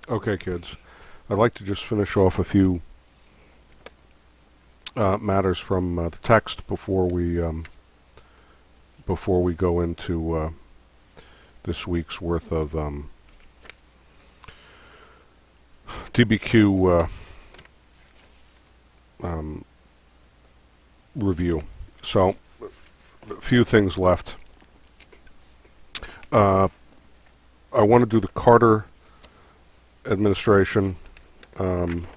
Okay, kids. I'd like to just finish off a few matters from the text before we go into this week's worth of DBQ review. So, a few things left. I want to do the Carter administration and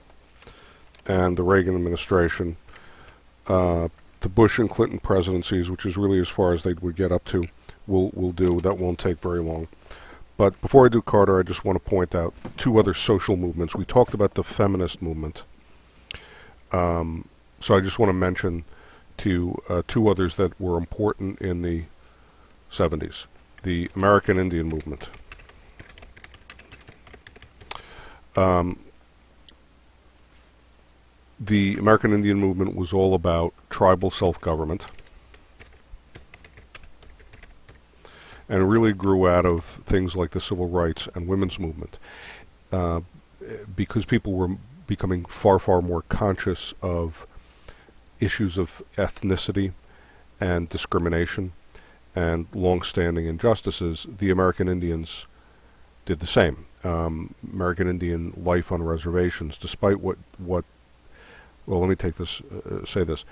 the Reagan administration, the Bush and Clinton presidencies, which is really as far as they would get up to. We'll do. That won't take very long. But before I do Carter, I just want to point out two other social movements. We talked about the feminist movement, so I just want to mention two others that were important in the 70s. The American Indian movement. The American Indian movement was all about tribal self-government, and it really grew out of things like the civil rights and women's movement, because people were becoming far, far more conscious of issues of ethnicity and discrimination and long-standing injustices. The American Indians did the same. American Indian life on reservations, despite what well, let me say this.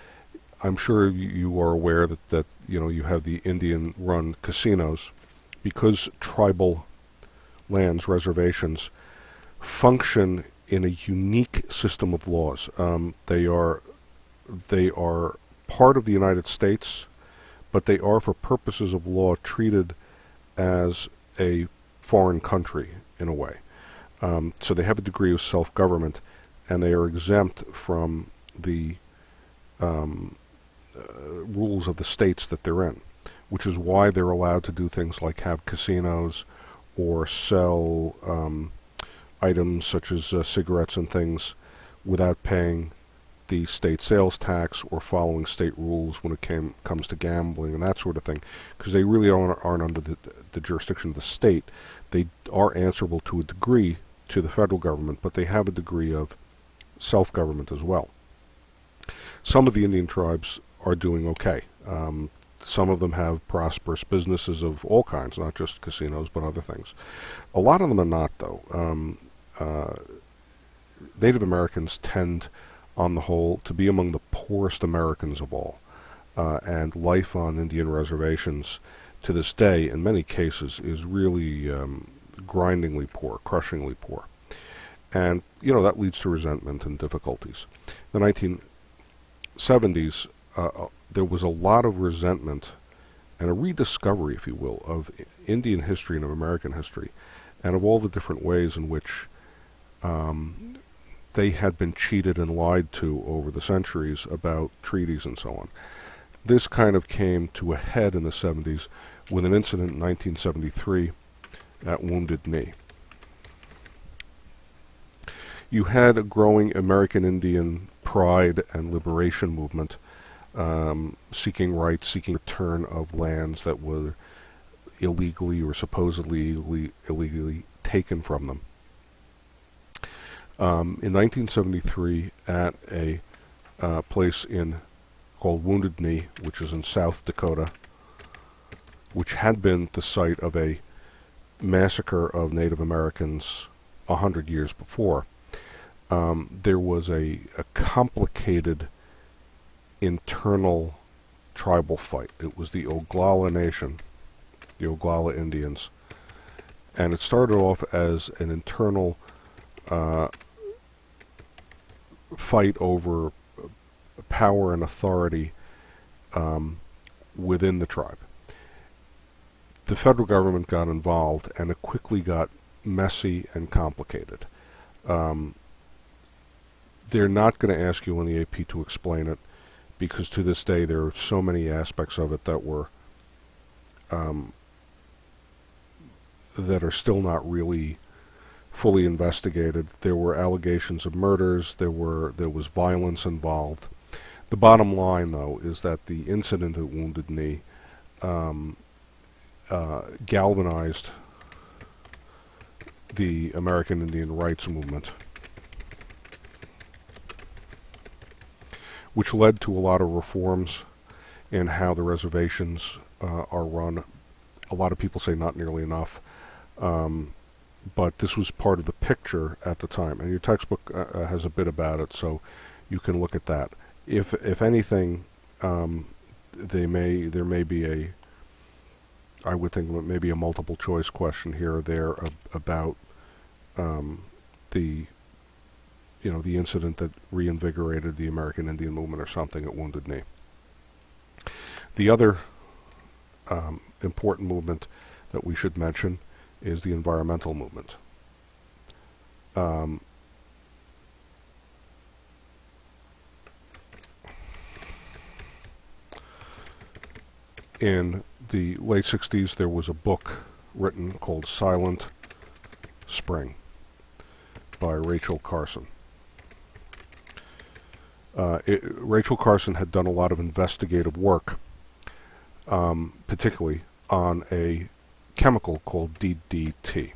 I'm sure you are aware that you have the Indian-run casinos, because tribal lands, reservations, function in a unique system of laws. They are part of the United States, but they are, for purposes of law, treated as a foreign country in a way. So they have a degree of self-government, and they are exempt from the rules of the states that they're in, which is why they're allowed to do things like have casinos or sell items such as cigarettes and things without paying the state sales tax or following state rules when it comes to gambling and that sort of thing, because they really aren't under the jurisdiction of the state. They are answerable to a degree to the federal government, but they have a degree of self-government as well. Some of the Indian tribes are doing okay. Some of them have prosperous businesses of all kinds, not just casinos, but other things. A lot of them are not, though. Native Americans tend, on the whole, to be among the poorest Americans of all. And life on Indian reservations to this day, in many cases, is really grindingly poor, crushingly poor. And, that leads to resentment and difficulties. In the 1970s, there was a lot of resentment and a rediscovery, if you will, of Indian history and of American history, and of all the different ways in which they had been cheated and lied to over the centuries about treaties and so on. This kind of came to a head in the 70s with an incident in 1973 at Wounded Knee. You had a growing American Indian pride and liberation movement, seeking rights, seeking return of lands that were illegally or supposedly illegally taken from them. In 1973, at a place called Wounded Knee, which is in South Dakota, which had been the site of a massacre of Native Americans 100 years before, there was a complicated internal tribal fight. It was the Oglala Nation, the Oglala Indians, and it started off as an internal fight over power and authority within the tribe. The federal government got involved, and it quickly got messy and complicated. They're not going to ask you in the AP to explain it, because to this day there are so many aspects of it that were that are still not really fully investigated. There were allegations of murders. There was violence involved. The bottom line, though, is that the incident at Wounded Knee galvanized the American Indian rights movement, which led to a lot of reforms in how the reservations are run. A lot of people say not nearly enough, but this was part of the picture at the time. And your textbook has a bit about it, so you can look at that. If anything, there may be I would think maybe a multiple choice question here or there about the incident that reinvigorated the American Indian movement or something at Wounded Knee. The other important movement that we should mention is the environmental movement. In the late 60s, there was a book written called Silent Spring by Rachel Carson. Rachel Carson had done a lot of investigative work, particularly on a chemical called DDT.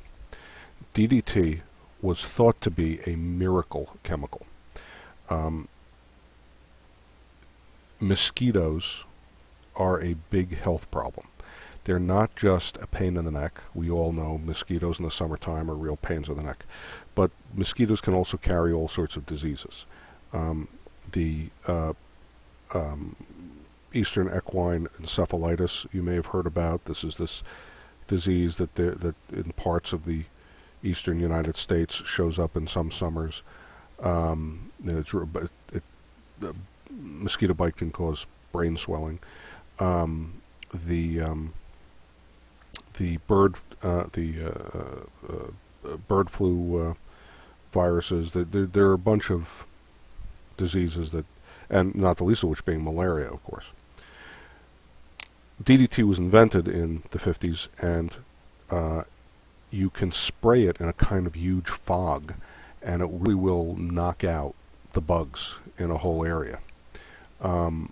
DDT was thought to be a miracle chemical. Mosquitoes are a big health problem. They're not just a pain in the neck. We all know mosquitoes in the summertime are real pains in the neck. But mosquitoes can also carry all sorts of diseases. The Eastern equine encephalitis you may have heard about. This is this disease that in parts of the eastern United States shows up in some summers. Mosquito bite can cause brain swelling. The bird flu viruses. There are a bunch of diseases that, and not the least of which being malaria, of course. DDT was invented in the 50s, and you can spray it in a kind of huge fog, and it really will knock out the bugs in a whole area. And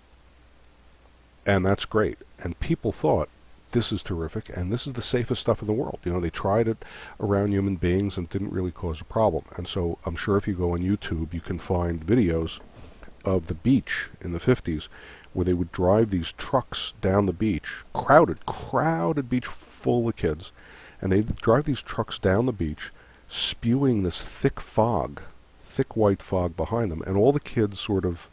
that's great. And people thought, this is terrific, and this is the safest stuff in the world. They tried it around human beings and didn't really cause a problem. And so I'm sure if you go on YouTube, you can find videos of the beach in the 50s where they would drive these trucks down the beach, crowded beach full of kids, and they'd drive these trucks down the beach spewing this thick white fog behind them, and all the kids sort of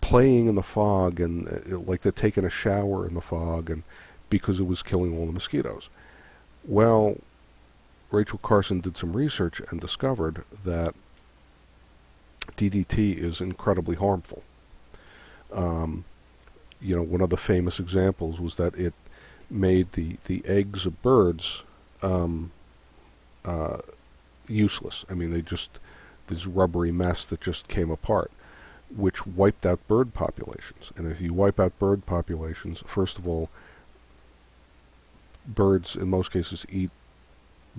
playing in the fog and like they're taking a shower in the fog, and because it was killing all the mosquitoes. Well, Rachel Carson did some research and discovered that DDT is incredibly harmful. One of the famous examples was that it made the eggs of birds useless. I mean, this rubbery mess that just came apart, which wiped out bird populations. And if you wipe out bird populations, first of all, birds in most cases eat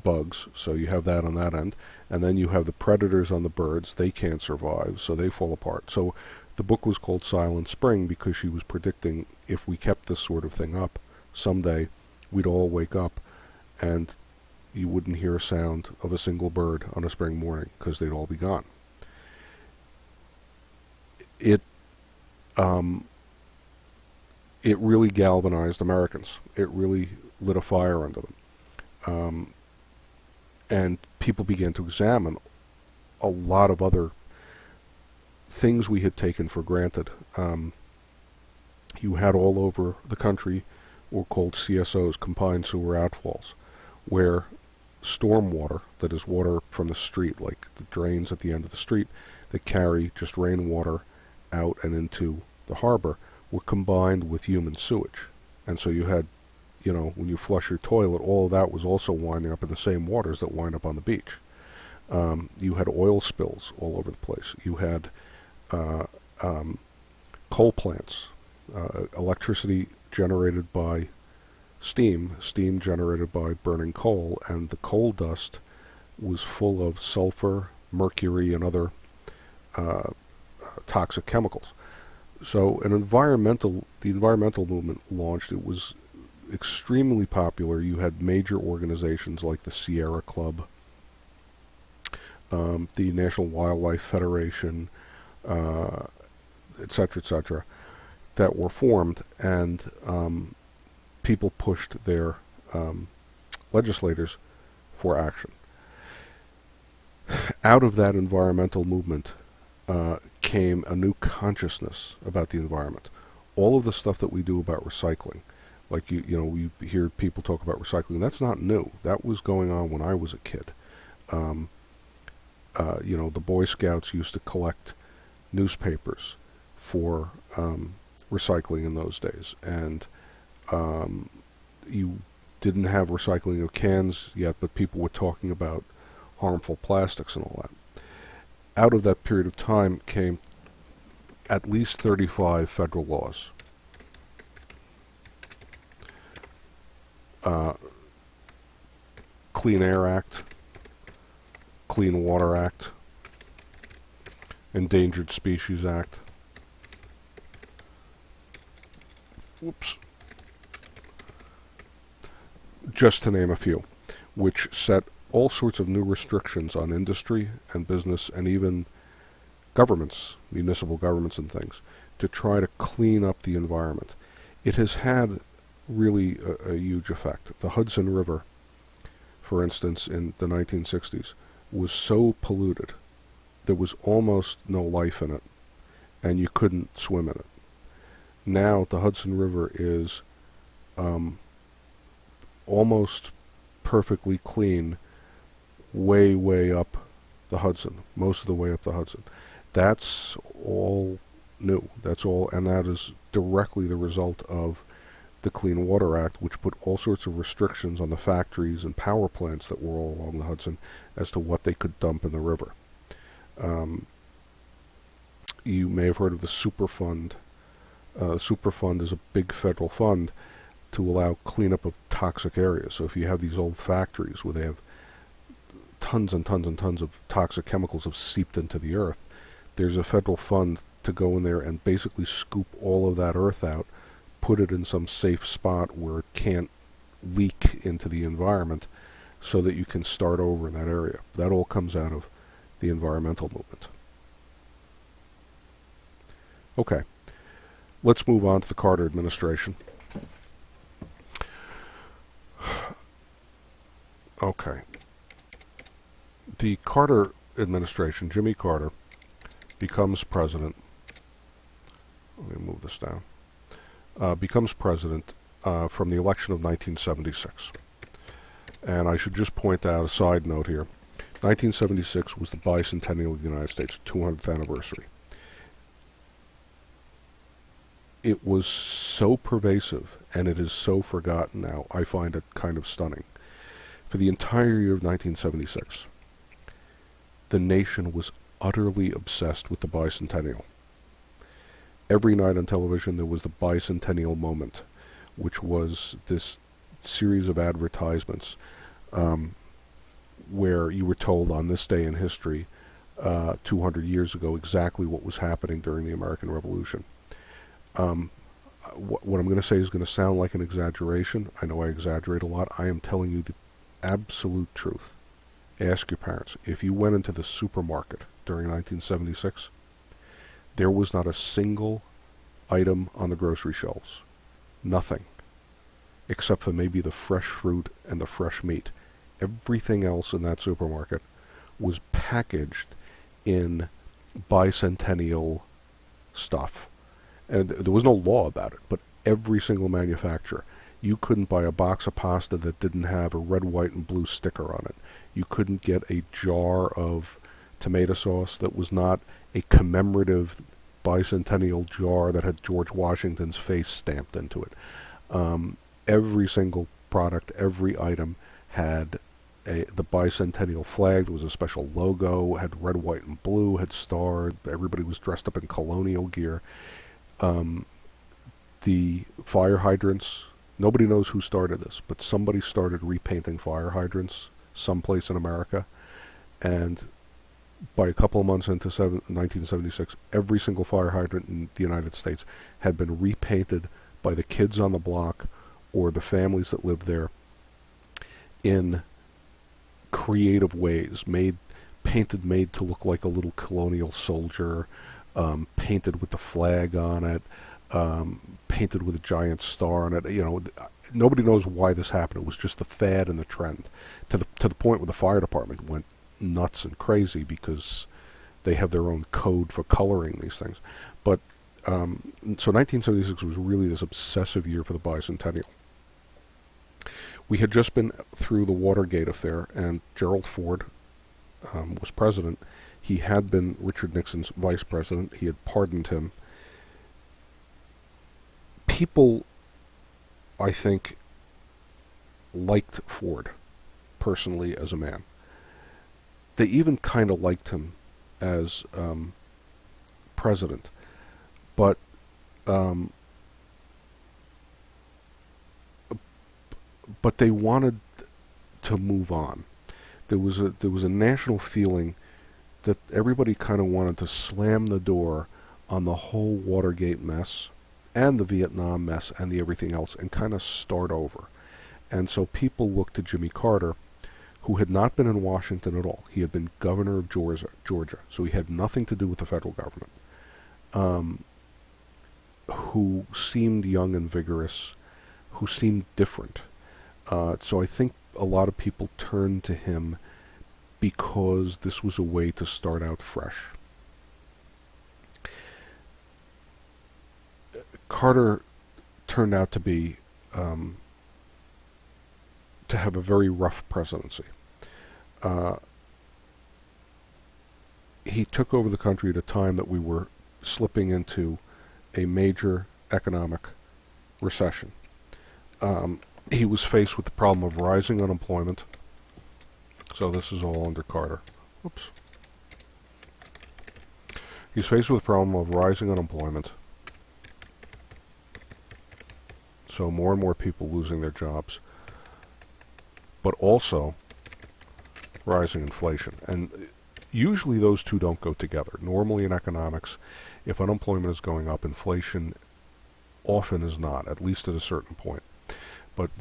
bugs, so you have that on that end, and then you have the predators on the birds. They can't survive, so they fall apart. So the book was called Silent Spring because she was predicting if we kept this sort of thing up, someday we'd all wake up and you wouldn't hear a sound of a single bird on a spring morning because they'd all be gone. It really galvanized Americans. It really lit a fire under them. And people began to examine a lot of other things we had taken for granted. You had all over the country were called CSOs, combined sewer outfalls, where stormwater, that is water from the street, like the drains at the end of the street that carry just rainwater out and into the harbor, were combined with human sewage. And so you had, when you flush your toilet, all of that was also winding up in the same waters that wind up on the beach. You had oil spills all over the place. You had coal plants, electricity generated by steam generated by burning coal, and the coal dust was full of sulfur, mercury, and other toxic chemicals. So the environmental movement launched. It was extremely popular. You had major organizations like the Sierra Club the National Wildlife Federation, etc., that were formed, and people pushed their legislators for action. Out of that environmental movement came a new consciousness about the environment. All of the stuff that we do about recycling, like we hear people talk about recycling. That's not new. That was going on when I was a kid. The Boy Scouts used to collect newspapers for recycling in those days, and you didn't have recycling of cans yet, but people were talking about harmful plastics and all that. Out of that period of time came at least 35 federal laws. Clean Air Act, Clean Water Act, Endangered Species Act. Whoops. Just to name a few, which set all sorts of new restrictions on industry and business and even governments, municipal governments and things, to try to clean up the environment. It has had really a huge effect. The Hudson River, for instance, in the 1960s, was so polluted there was almost no life in it, and you couldn't swim in it. Now the Hudson River is almost perfectly clean, way up the Hudson, most of the way up the Hudson. That's all new. That's all, and that is directly the result of the Clean Water Act, which put all sorts of restrictions on the factories and power plants that were all along the Hudson as to what they could dump in the river. You may have heard of the Superfund. Superfund is a big federal fund to allow cleanup of toxic areas. So if you have these old factories where they have tons and tons and tons of toxic chemicals have seeped into the earth, there's a federal fund to go in there and basically scoop all of that earth out, put it in some safe spot where it can't leak into the environment so that you can start over in that area. That all comes out of the environmental movement. Okay, let's move on to the Carter administration. Okay. The Carter administration, Jimmy Carter, becomes president. Let me move this down. Becomes president from the election of 1976. And I should just point out a side note here. 1976 was the bicentennial of the United States, 200th anniversary. It was so pervasive, and it is so forgotten now, I find it kind of stunning. For the entire year of 1976, the nation was utterly obsessed with the bicentennial. Every night on television there was the bicentennial moment, which was this series of advertisements where you were told on this day in history 200 years ago exactly what was happening during the American Revolution. What I'm going to say is going to sound like an exaggeration. I know I exaggerate a lot. I am telling you the absolute truth. Ask your parents. If you went into the supermarket during 1976, there was not a single item on the grocery shelves. Nothing. Except for maybe the fresh fruit and the fresh meat. Everything else in that supermarket was packaged in bicentennial stuff. And there was no law about it, but every single manufacturer. You couldn't buy a box of pasta that didn't have a red, white, and blue sticker on it. You couldn't get a jar of tomato sauce that was not a commemorative bicentennial jar that had George Washington's face stamped into it. Every single product, every item had the bicentennial flag. There was a special logo, had red, white, and blue, had starred. Everybody was dressed up in colonial gear. The fire hydrants, nobody knows who started this, but somebody started repainting fire hydrants someplace in America, and by a couple of months into 1976, every single fire hydrant in the United States had been repainted by the kids on the block or the families that lived there in creative ways, made to look like a little colonial soldier, painted with the flag on it, painted with a giant star on it. Nobody knows why this happened. It was just the fad and the trend, to the point where the fire department went nuts and crazy because they have their own code for coloring these things. But so 1976 was really this obsessive year for the bicentennial. We had just been through the Watergate affair, and Gerald Ford was president. He had been Richard Nixon's vice president. He had pardoned him. People, I think, liked Ford personally as a man. They even kind of liked him as president, but they wanted to move on. There was a national feeling that everybody kind of wanted to slam the door on the whole Watergate mess and the Vietnam mess and the everything else and kind of start over. And so people looked to Jimmy Carter, who had not been in Washington at all. He had been governor of Georgia, so he had nothing to do with the federal government, who seemed young and vigorous, who seemed different. So I think a lot of people turned to him because this was a way to start out fresh. Carter turned out to be to have a very rough presidency. He took over the country at a time that we were slipping into a major economic recession. He was faced with the problem of rising unemployment. So this is all under Carter. Whoops. He's faced with the problem of rising unemployment. So more and more people losing their jobs. But also rising inflation. And usually those two don't go together. Normally in economics, if unemployment is going up, inflation often is not, at least at a certain point. But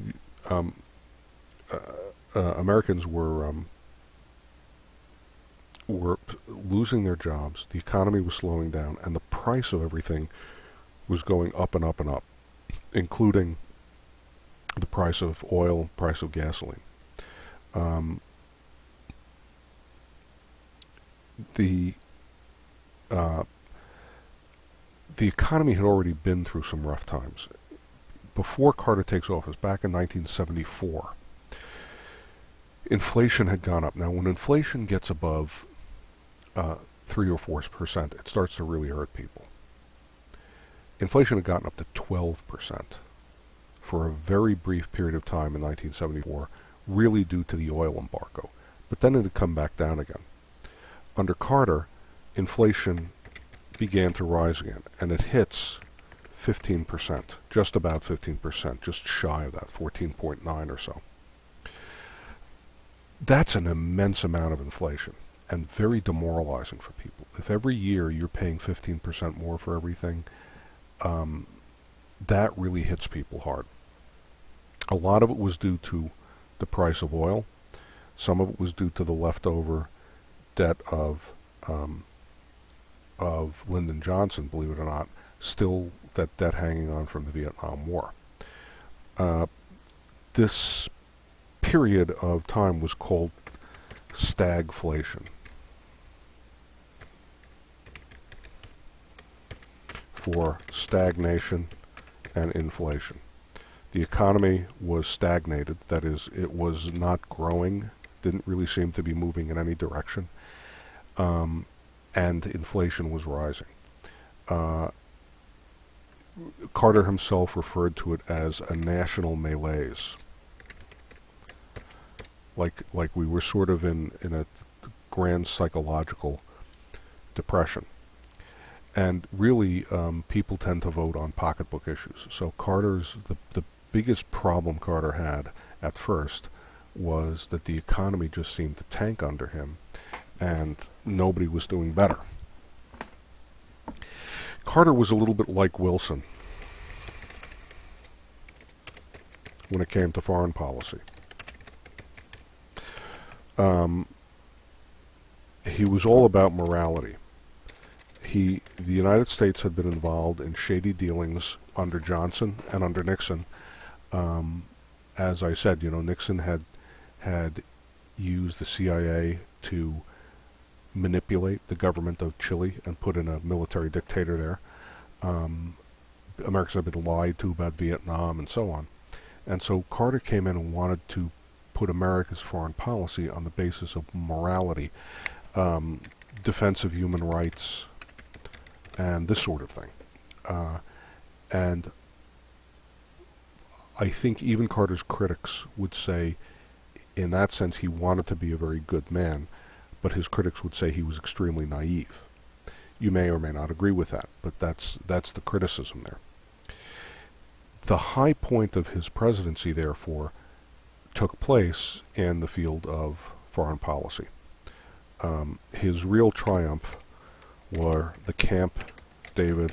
Americans were losing their jobs, the economy was slowing down, and the price of everything was going up and up and up, including the price of oil, price of gasoline. The economy had already been through some rough times. Before Carter takes office, back in 1974, inflation had gone up. Now, when inflation gets above 3 or 4%, it starts to really hurt people. Inflation had gotten up to 12% for a very brief period of time in 1974, really due to the oil embargo. But then it had come back down again. Under Carter, inflation began to rise again, and it hits 15%, just about 15%, just shy of that, 14.9 or so. That's an immense amount of inflation and very demoralizing for people. If every year you're paying 15% more for everything, that really hits people hard. A lot of it was due to the price of oil. Some of it was due to the leftover debt of Lyndon Johnson, believe it or not, still that debt hanging on from the Vietnam War. This period of time was called stagflation. For stagnation and inflation. The economy was stagnated, that is, it was not growing, didn't really seem to be moving in any direction, and inflation was rising. Carter himself referred to it as a national malaise. Like we were sort of in a grand psychological depression. And really, people tend to vote on pocketbook issues. So the biggest problem Carter had at first was that the economy just seemed to tank under him, and nobody was doing better. Carter was a little bit like Wilson when it came to foreign policy. he was all about morality. The United States had been involved in shady dealings under Johnson and under Nixon. As I said, Nixon had used the CIA to manipulate the government of Chile and put in a military dictator there. Americans had been lied to about Vietnam and so on. And so Carter came in and wanted to put America's foreign policy on the basis of morality, defense of human rights, and this sort of thing. And I think even Carter's critics would say, in that sense, he wanted to be a very good man, but his critics would say he was extremely naive. You may or may not agree with that, but that's the criticism there. The high point of his presidency, therefore, took place in the field of foreign policy. His real triumph were the Camp David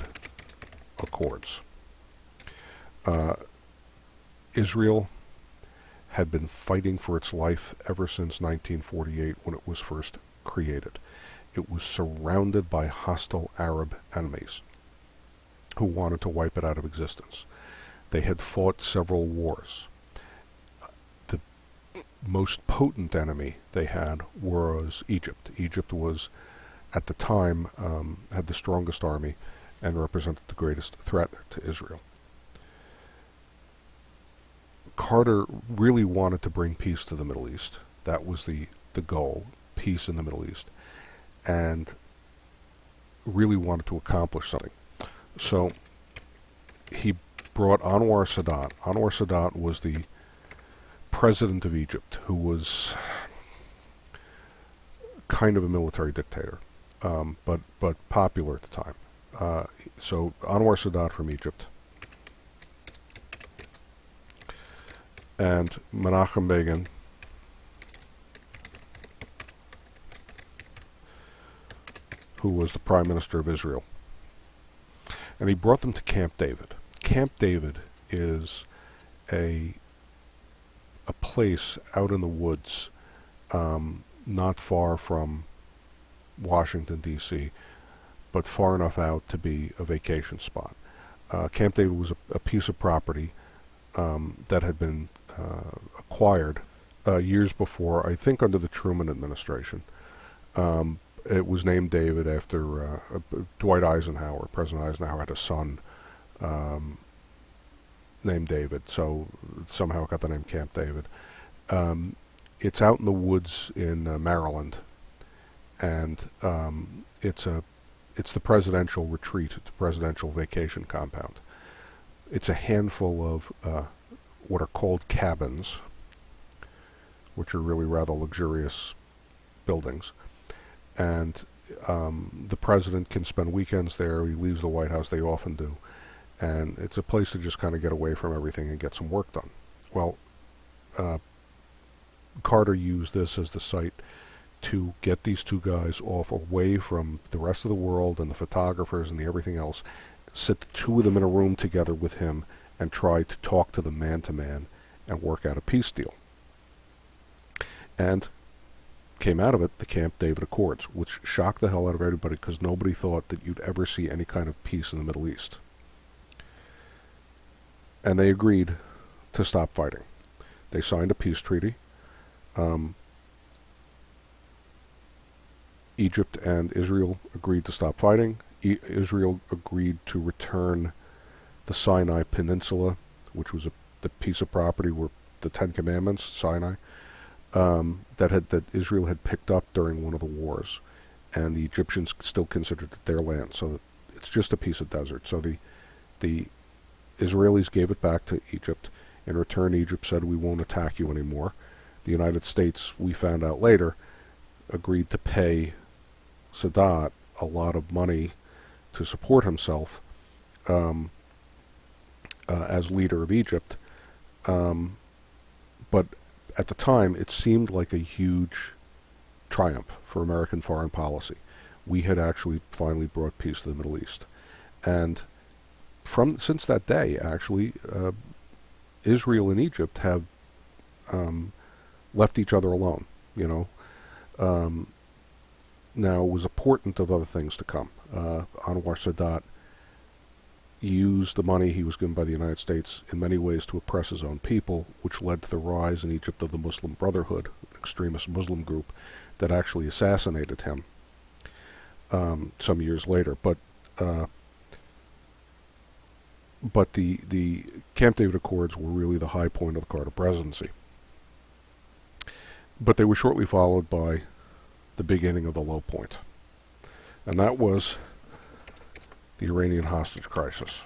Accords. Israel had been fighting for its life ever since 1948 when it was first created. It was surrounded by hostile Arab enemies who wanted to wipe it out of existence. They had fought several wars. The most potent enemy they had was Egypt. Egypt was, at the time, had the strongest army and represented the greatest threat to Israel. Carter really wanted to bring peace to the Middle East. That was the goal, peace in the Middle East, and really wanted to accomplish something. So he brought Anwar Sadat. Anwar Sadat was the president of Egypt, who was kind of a military dictator, but popular at the time. So Anwar Sadat from Egypt, and Menachem Begin, who was the Prime Minister of Israel. And he brought them to Camp David. Camp David is a place out in the woods, not far from Washington, D.C., but far enough out to be a vacation spot. Camp David was a piece of property that had been acquired years before, I think under the Truman administration. It was named David after Dwight Eisenhower. President Eisenhower had a son named David, so somehow it got the name Camp David. It's out in the woods in Maryland, and it's the presidential retreat, the presidential vacation compound. It's a handful of what are called cabins, which are really rather luxurious buildings. And the president can spend weekends there. He leaves the White House. They often do. And it's a place to just kind of get away from everything and get some work done. Well, Carter used this as the site to get these two guys off away from the rest of the world and the photographers and the everything else, sit the two of them in a room together with him and try to talk to them man to man and work out a peace deal. And came out of it the Camp David Accords, which shocked the hell out of everybody because nobody thought that you'd ever see any kind of peace in the Middle East. And they agreed to stop fighting. They signed a peace treaty. Egypt and Israel agreed to stop fighting. Israel agreed to return the Sinai Peninsula, which was the piece of property where the Ten Commandments, Sinai, that Israel had picked up during one of the wars, and the Egyptians still considered it their land. So it's just a piece of desert. So the Israelis gave it back to Egypt. In return, Egypt said, "We won't attack you anymore." The United States, we found out later, agreed to pay Sadat a lot of money to support himself as leader of Egypt. But at the time, it seemed like a huge triumph for American foreign policy. We had actually finally brought peace to the Middle East. And since that day, actually, Israel and Egypt have left each other alone. Now, it was a portent of other things to come. Anwar Sadat used the money he was given by the United States in many ways to oppress his own people, which led to the rise in Egypt of the Muslim Brotherhood, an extremist Muslim group that actually assassinated him some years later. But the Camp David Accords were really the high point of the Carter presidency. But they were shortly followed by the beginning of the low point, and that was the Iranian hostage crisis.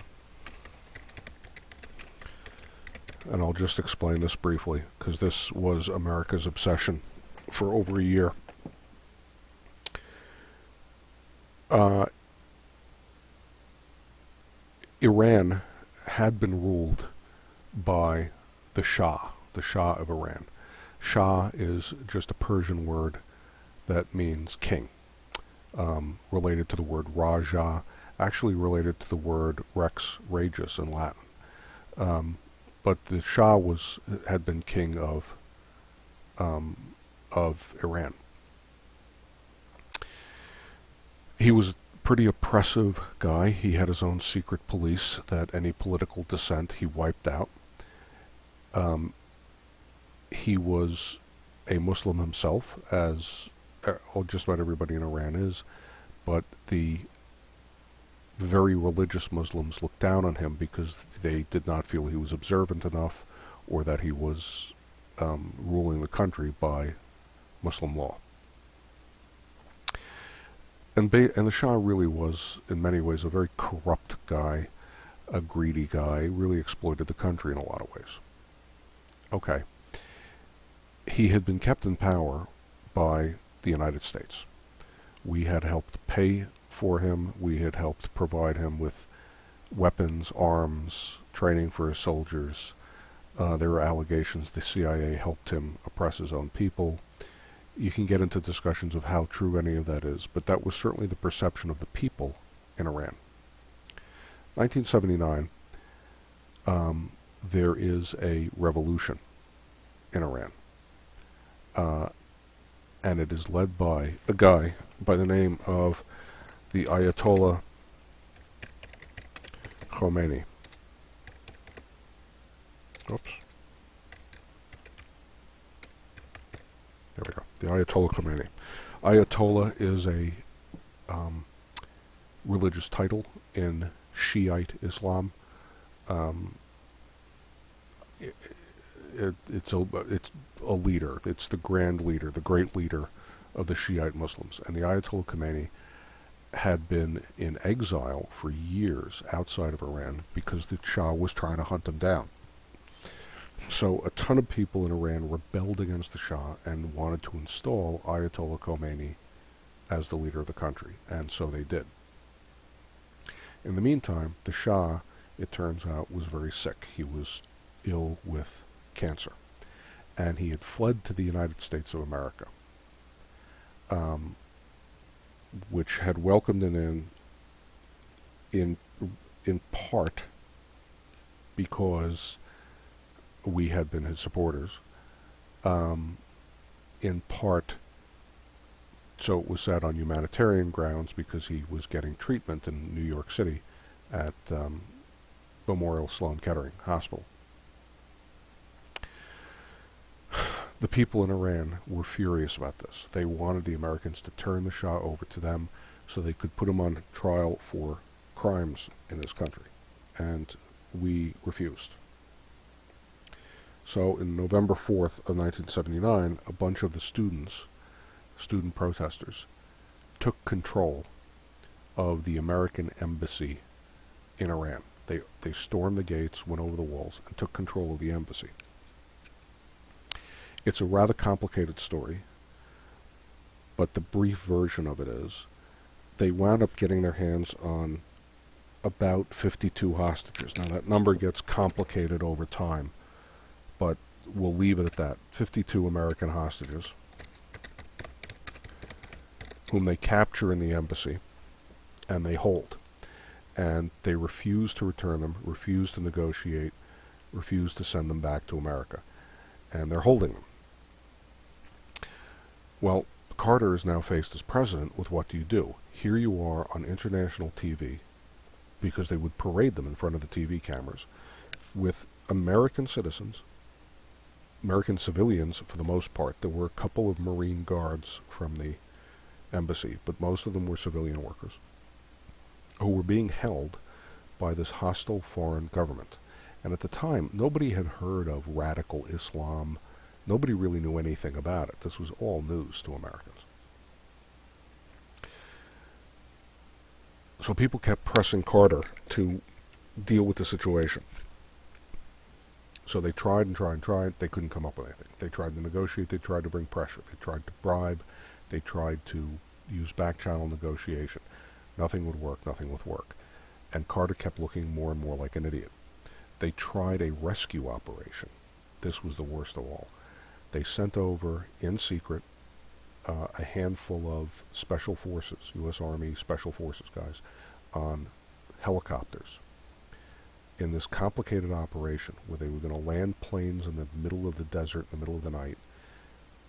And I'll just explain this briefly, because this was America's obsession for over a year. Iran had been ruled by the Shah of Iran. Shah is just a Persian word that means king, related to the word Raja, actually related to the word Rex Regis in Latin. But the Shah had been king of Iran. He was a pretty oppressive guy. He had his own secret police that any political dissent he wiped out. He was a Muslim himself, as just about everybody in Iran is, but the very religious Muslims looked down on him because they did not feel he was observant enough, or that he was ruling the country by Muslim law. And the Shah really was, in many ways, a very corrupt guy, a greedy guy, really exploited the country in a lot of ways. Okay. He had been kept in power by the United States. We had helped pay for him. We had helped provide him with weapons, arms, training for his soldiers. There were allegations the CIA helped him oppress his own people. You can get into discussions of how true any of that is, but that was certainly the perception of the people in Iran. 1979, there is a revolution in Iran. And it is led by a guy by the name of the Ayatollah Khomeini. Oops. There we go. The Ayatollah Khomeini. Ayatollah is a religious title in Shiite Islam. It's a leader. It's the grand leader, the great leader of the Shiite Muslims. And the Ayatollah Khomeini had been in exile for years outside of Iran because the Shah was trying to hunt him down. So a ton of people in Iran rebelled against the Shah and wanted to install Ayatollah Khomeini as the leader of the country, and so they did. In the meantime, the Shah, it turns out, was very sick. He was ill with cancer, and he had fled to the United States of America, which had welcomed him in part because we had been his supporters, in part so it was set on humanitarian grounds because he was getting treatment in New York City at Memorial Sloan Kettering Hospital. The people in Iran were furious about this. They wanted the Americans to turn the Shah over to them so they could put him on trial for crimes in this country. And we refused. So in November 4th of 1979, a bunch of the student protesters, took control of the American embassy in Iran. They stormed the gates, went over the walls, and took control of the embassy. It's a rather complicated story, but the brief version of it is, they wound up getting their hands on about 52 hostages. Now that number gets complicated over time, but we'll leave it at that. 52 American hostages, whom they capture in the embassy, and they hold. And they refuse to return them, refuse to negotiate, refuse to send them back to America. And they're holding them. Well, Carter is now faced as president with what do? Here you are on international TV, because they would parade them in front of the TV cameras, with American citizens, American civilians for the most part. There were a couple of Marine guards from the embassy, but most of them were civilian workers who were being held by this hostile foreign government. And at the time, nobody had heard of radical Islam. Nobody really knew anything about it. This was all news to Americans. So people kept pressing Carter to deal with the situation. So they tried and tried and tried. They couldn't come up with anything. They tried to negotiate. They tried to bring pressure. They tried to bribe. They tried to use back-channel negotiation. Nothing would work. Nothing would work. And Carter kept looking more and more like an idiot. They tried a rescue operation. This was the worst of all. They sent over, in secret, a handful of special forces, U.S. Army special forces guys, on helicopters in this complicated operation where they were going to land planes in the middle of the desert in the middle of the night,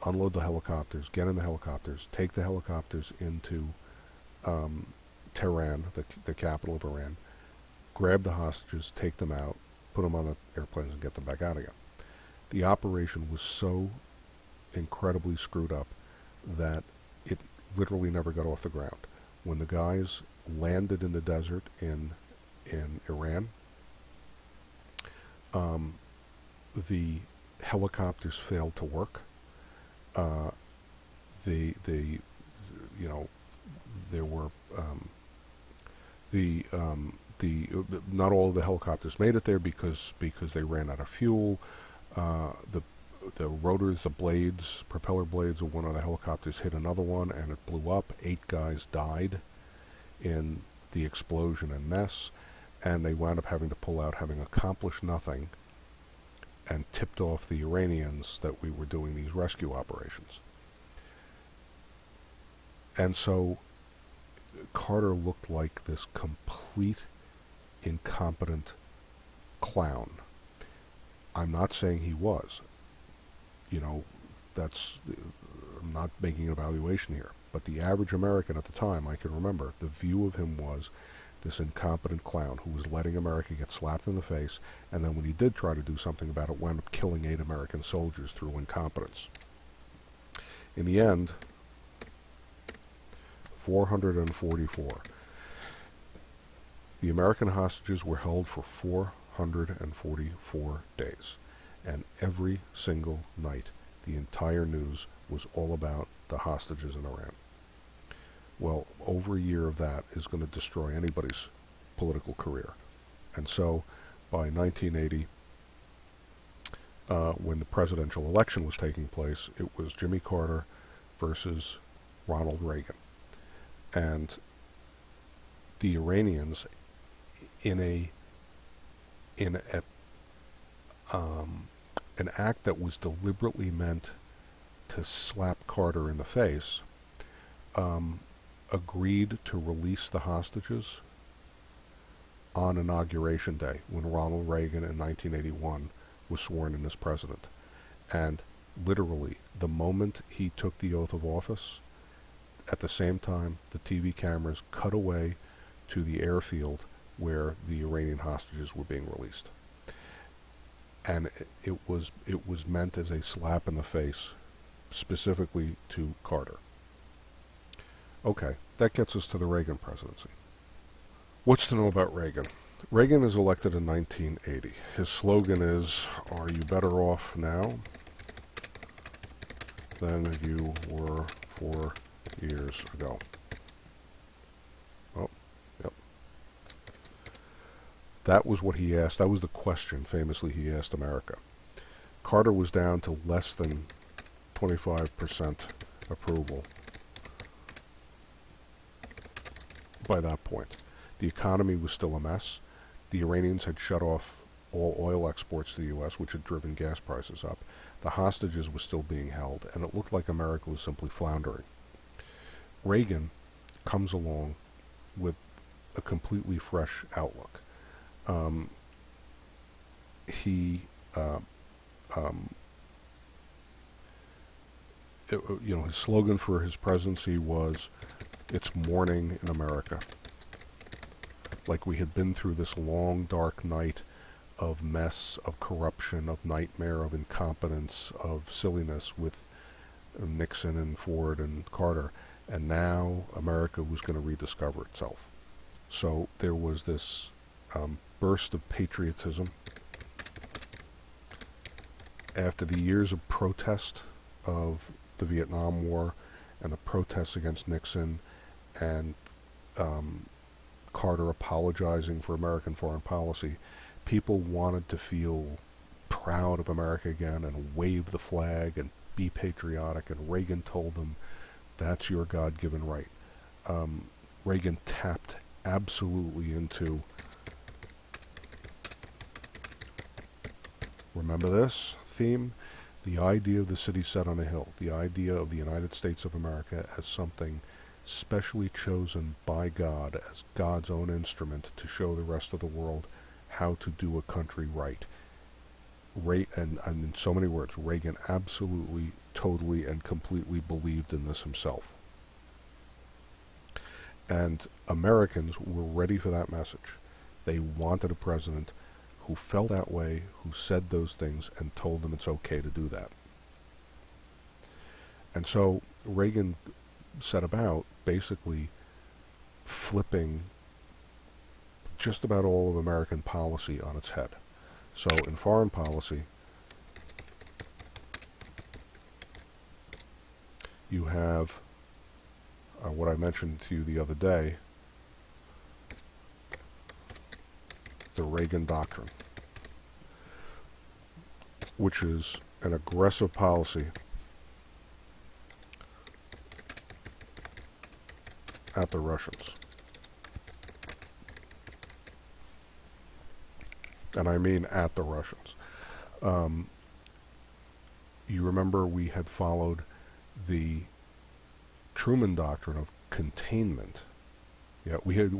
unload the helicopters, get in the helicopters, take the helicopters into Tehran, the capital of Iran, grab the hostages, take them out, put them on the airplanes and get them back out again. The operation was so incredibly screwed up that it literally never got off the ground. When the guys landed in the desert in Iran, the helicopters failed to work. There were not all of the helicopters made it there because they ran out of fuel. The rotors, the blades, propeller blades of one of the helicopters hit another one, and it blew up. 8 guys died in the explosion and mess, and they wound up having to pull out, having accomplished nothing, and tipped off the Iranians that we were doing these rescue operations. And so Carter looked like this complete incompetent clown. I'm not saying he was. I'm not making an evaluation here. But the average American at the time, I can remember, the view of him was this incompetent clown who was letting America get slapped in the face, and then when he did try to do something about it, wound up killing 8 American soldiers through incompetence. In the end, 444. The American hostages were held for 444 days. And every single night, the entire news was all about the hostages in Iran. Well, over a year of that is going to destroy anybody's political career. And so, by 1980, when the presidential election was taking place, it was Jimmy Carter versus Ronald Reagan. And the Iranians, in an act that was deliberately meant to slap Carter in the face, agreed to release the hostages on Inauguration Day when Ronald Reagan in 1981 was sworn in as president. And literally, the moment he took the oath of office, at the same time, the TV cameras cut away to the airfield where the Iranian hostages were being released. And it was meant as a slap in the face, specifically to Carter. Okay, that gets us to the Reagan presidency. What's to know about Reagan? Reagan is elected in 1980. His slogan is, "Are you better off now than you were 4 years ago?" Oh, yep. That was what he asked. That was the question, famously, he asked America. Carter was down to less than 25% approval by that point. The economy was still a mess. The Iranians had shut off all oil exports to the U.S., which had driven gas prices up. The hostages were still being held, and it looked like America was simply floundering. Reagan comes along with a completely fresh outlook. his slogan for his presidency was, "It's morning in America." Like we had been through this long, dark night of mess, of corruption, of nightmare, of incompetence, of silliness with Nixon and Ford and Carter, and now America was going to rediscover itself. So there was this burst of patriotism after the years of protest of the Vietnam War and the protests against Nixon and Carter apologizing for American foreign policy. People wanted to feel proud of America again and wave the flag and be patriotic, and Reagan told them, that's your God-given right. Reagan tapped absolutely into, remember this theme? The idea of the city set on a hill, the idea of the United States of America as something specially chosen by God, as God's own instrument to show the rest of the world how to do a country right. And in so many words, Reagan absolutely, totally, and completely believed in this himself. And Americans were ready for that message. They wanted a president who felt that way, who said those things, and told them it's okay to do that. And so Reagan set about basically flipping just about all of American policy on its head. So in foreign policy, you have what I mentioned to you the other day, the Reagan Doctrine, which is an aggressive policy at the Russians. And I mean at the Russians. You remember we had followed the Truman Doctrine of containment. Yeah, we had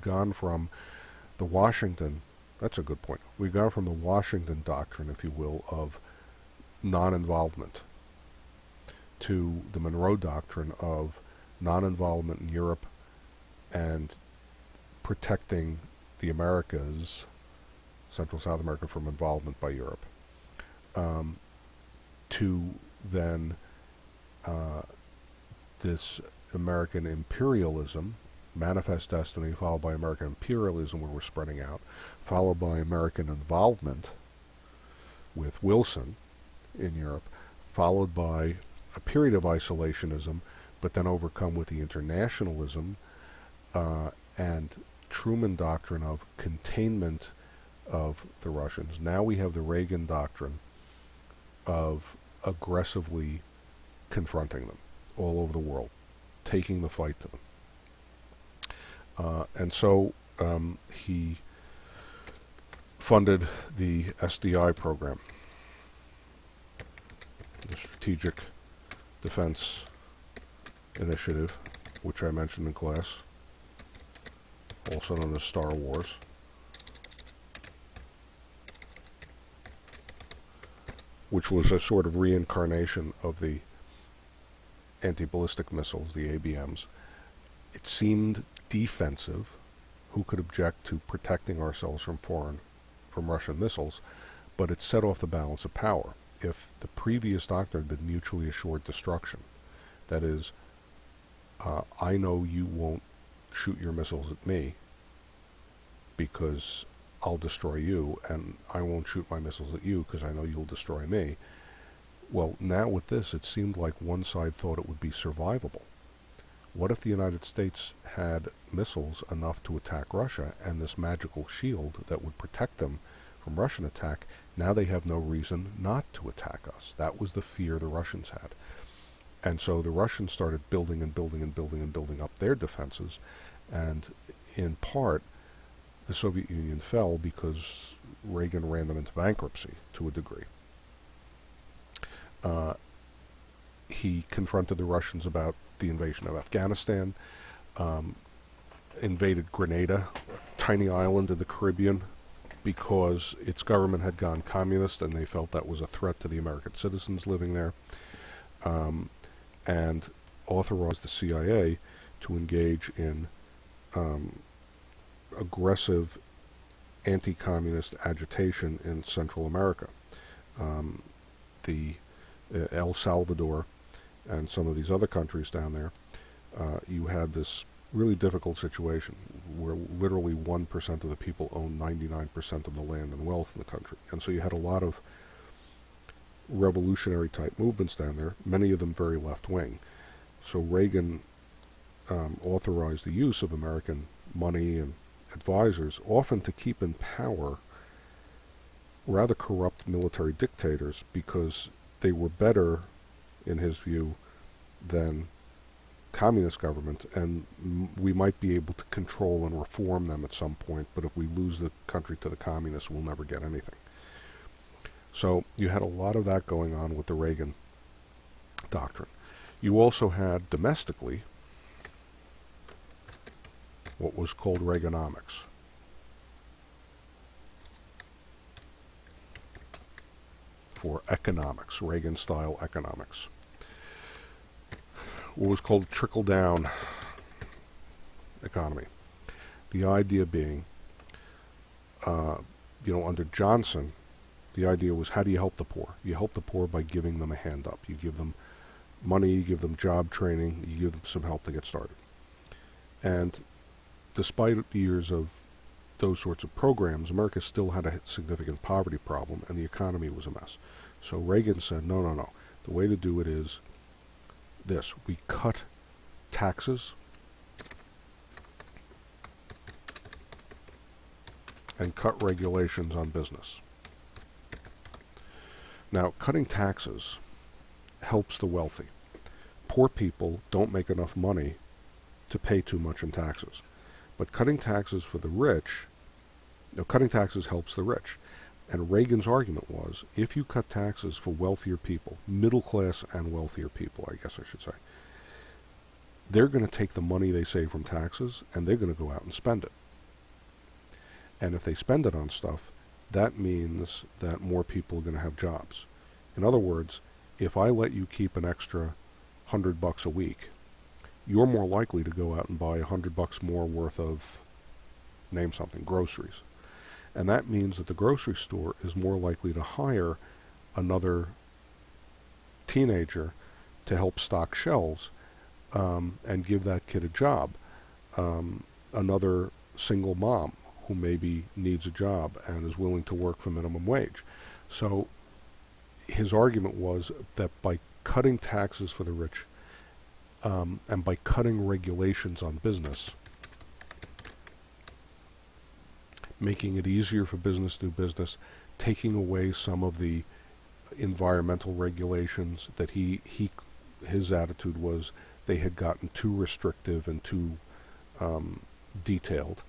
gone from the Washington, that's a good point, we'd gone from the Washington Doctrine, if you will, of non-involvement to the Monroe Doctrine of non-involvement in Europe and protecting the Americas, Central South America, from involvement by Europe, to then this American imperialism, manifest destiny, followed by American imperialism where we're spreading out, followed by American involvement with Wilson in Europe, followed by a period of isolationism, but then overcome with the internationalism and Truman Doctrine of containment of the Russians. Now we have the Reagan Doctrine of aggressively confronting them all over the world, taking the fight to them. And so he funded the SDI program, the Strategic Defense Initiative, which I mentioned in class, also known as Star Wars. Which was a sort of reincarnation of the anti-ballistic missiles, the ABMs. It seemed defensive. Who could object to protecting ourselves from Russian missiles? But it set off the balance of power. If the previous doctrine had been mutually assured destruction, that is, I know you won't shoot your missiles at me because I'll destroy you, and I won't shoot my missiles at you because I know you'll destroy me. Well, now with this, it seemed like one side thought it would be survivable. What if the United States had missiles enough to attack Russia, and this magical shield that would protect them from Russian attack, now they have no reason not to attack us. That was the fear the Russians had. And so the Russians started building and building and building and building up their defenses, and in part, the Soviet Union fell because Reagan ran them into bankruptcy to a degree. He confronted the Russians about the invasion of Afghanistan, invaded Grenada, a tiny island in the Caribbean, because its government had gone communist and they felt that was a threat to the American citizens living there. and authorized the CIA to engage in aggressive anti-communist agitation in Central America. The El Salvador and some of these other countries down there, you had this really difficult situation where literally 1% of the people own 99% of the land and wealth in the country. And so you had a lot of revolutionary type movements down there, many of them very left-wing. So Reagan authorized the use of American money and advisors, often to keep in power rather corrupt military dictators, because they were better, in his view, than communist government, and we might be able to control and reform them at some point, but if we lose the country to the communists, we'll never get anything. So you had a lot of that going on with the Reagan doctrine. You also had domestically what was called Reaganomics. For economics, Reagan-style economics. What was called trickle-down economy. The idea being, under Johnson, the idea was, how do you help the poor? You help the poor by giving them a hand up. You give them money, you give them job training, you give them some help to get started. And despite years of those sorts of programs, America still had a significant poverty problem, and the economy was a mess. So Reagan said, no. The way to do it is this. We cut taxes and cut regulations on business. Now, cutting taxes helps the wealthy. Poor people don't make enough money to pay too much in taxes. But cutting taxes for the rich, cutting taxes helps the rich. And Reagan's argument was, if you cut taxes for wealthier people, middle class and wealthier people, I guess I should say, they're going to take the money they save from taxes and they're going to go out and spend it. And if they spend it on stuff, that means that more people are going to have jobs. In other words, if I let you keep an extra $100 a week, you're more likely to go out and buy $100 more worth of, name something, groceries. And that means that the grocery store is more likely to hire another teenager to help stock shelves and give that kid a job. Another single mom who maybe needs a job and is willing to work for minimum wage. So his argument was that by cutting taxes for the rich and by cutting regulations on business, making it easier for business to do business, taking away some of the environmental regulations that his attitude was they had gotten too restrictive and too detailed,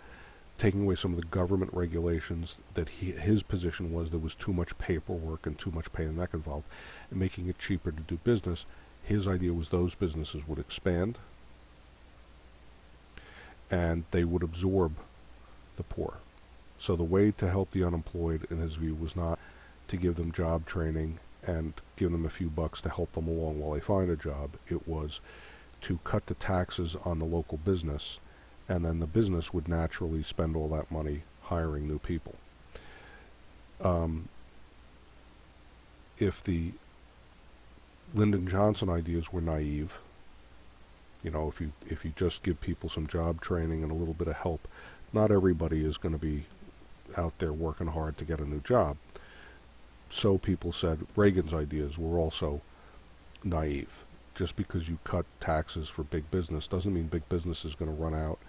taking away some of the government regulations that his position was there was too much paperwork and too much pain and neck involved, and making it cheaper to do business. His idea was those businesses would expand and they would absorb the poor. So the way to help the unemployed, in his view, was not to give them job training and give them a few bucks to help them along while they find a job. It was to cut the taxes on the local business, and then the business would naturally spend all that money hiring new people. If the Lyndon Johnson ideas were naive, if you just give people some job training and a little bit of help, not everybody is going to be out there working hard to get a new job. So people said Reagan's ideas were also naive. Just because you cut taxes for big business doesn't mean big business is going to run out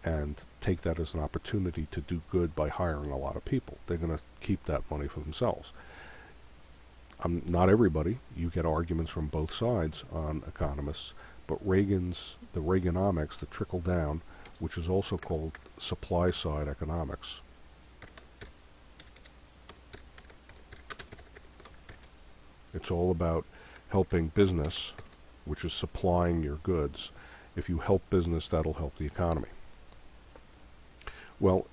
and take that as an opportunity to do good by hiring a lot of people. They're going to keep that money for themselves. Not everybody. You get arguments from both sides on economists, but the Reaganomics, the trickle down, which is also called supply side economics, it's all about helping business, which is supplying your goods. If you help business, that'll help the economy. Well,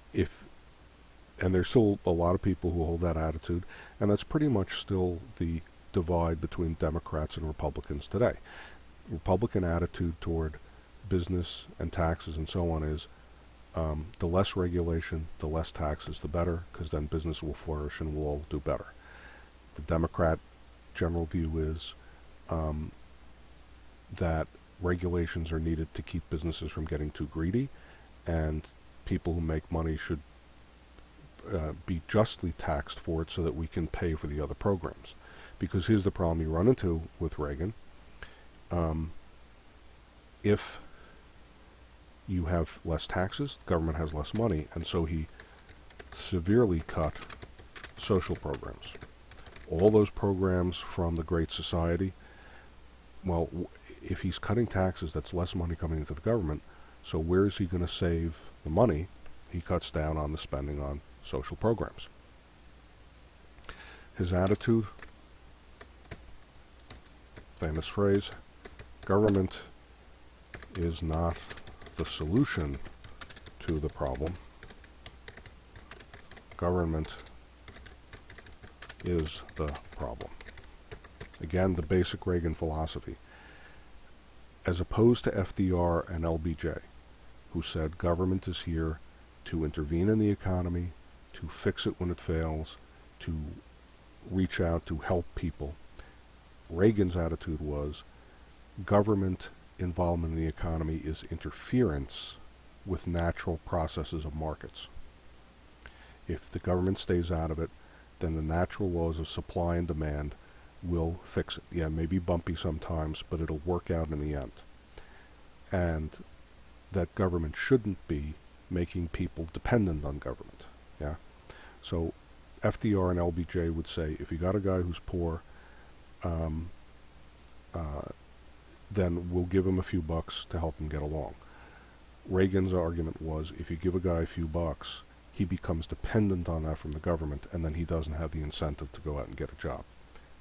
and there's still a lot of people who hold that attitude, and that's pretty much still the divide between Democrats and Republicans today. Republican attitude toward business and taxes and so on is the less regulation, the less taxes, the better, because then business will flourish and we'll all do better. The Democrat general view is that regulations are needed to keep businesses from getting too greedy, and people who make money should be justly taxed for it so that we can pay for the other programs. Because here's the problem you run into with Reagan. If you have less taxes, the government has less money, and so he severely cut social programs. All those programs from the Great Society, well, if he's cutting taxes, that's less money coming into the government, so where is he going to save the money? He cuts down on the spending on social programs. His attitude, famous phrase, government is not the solution to the problem. Government is the problem. Again, the basic Reagan philosophy. As opposed to FDR and LBJ, who said government is here to intervene in the economy, to fix it when it fails, to reach out to help people. Reagan's attitude was government involvement in the economy is interference with natural processes of markets. If the government stays out of it, then the natural laws of supply and demand will fix it. Yeah, it may be bumpy sometimes, but it'll work out in the end. And that government shouldn't be making people dependent on government. Yeah. So FDR and LBJ would say, if you got a guy who's poor, then we'll give him a few bucks to help him get along. Reagan's argument was, if you give a guy a few bucks, he becomes dependent on that from the government, and then he doesn't have the incentive to go out and get a job.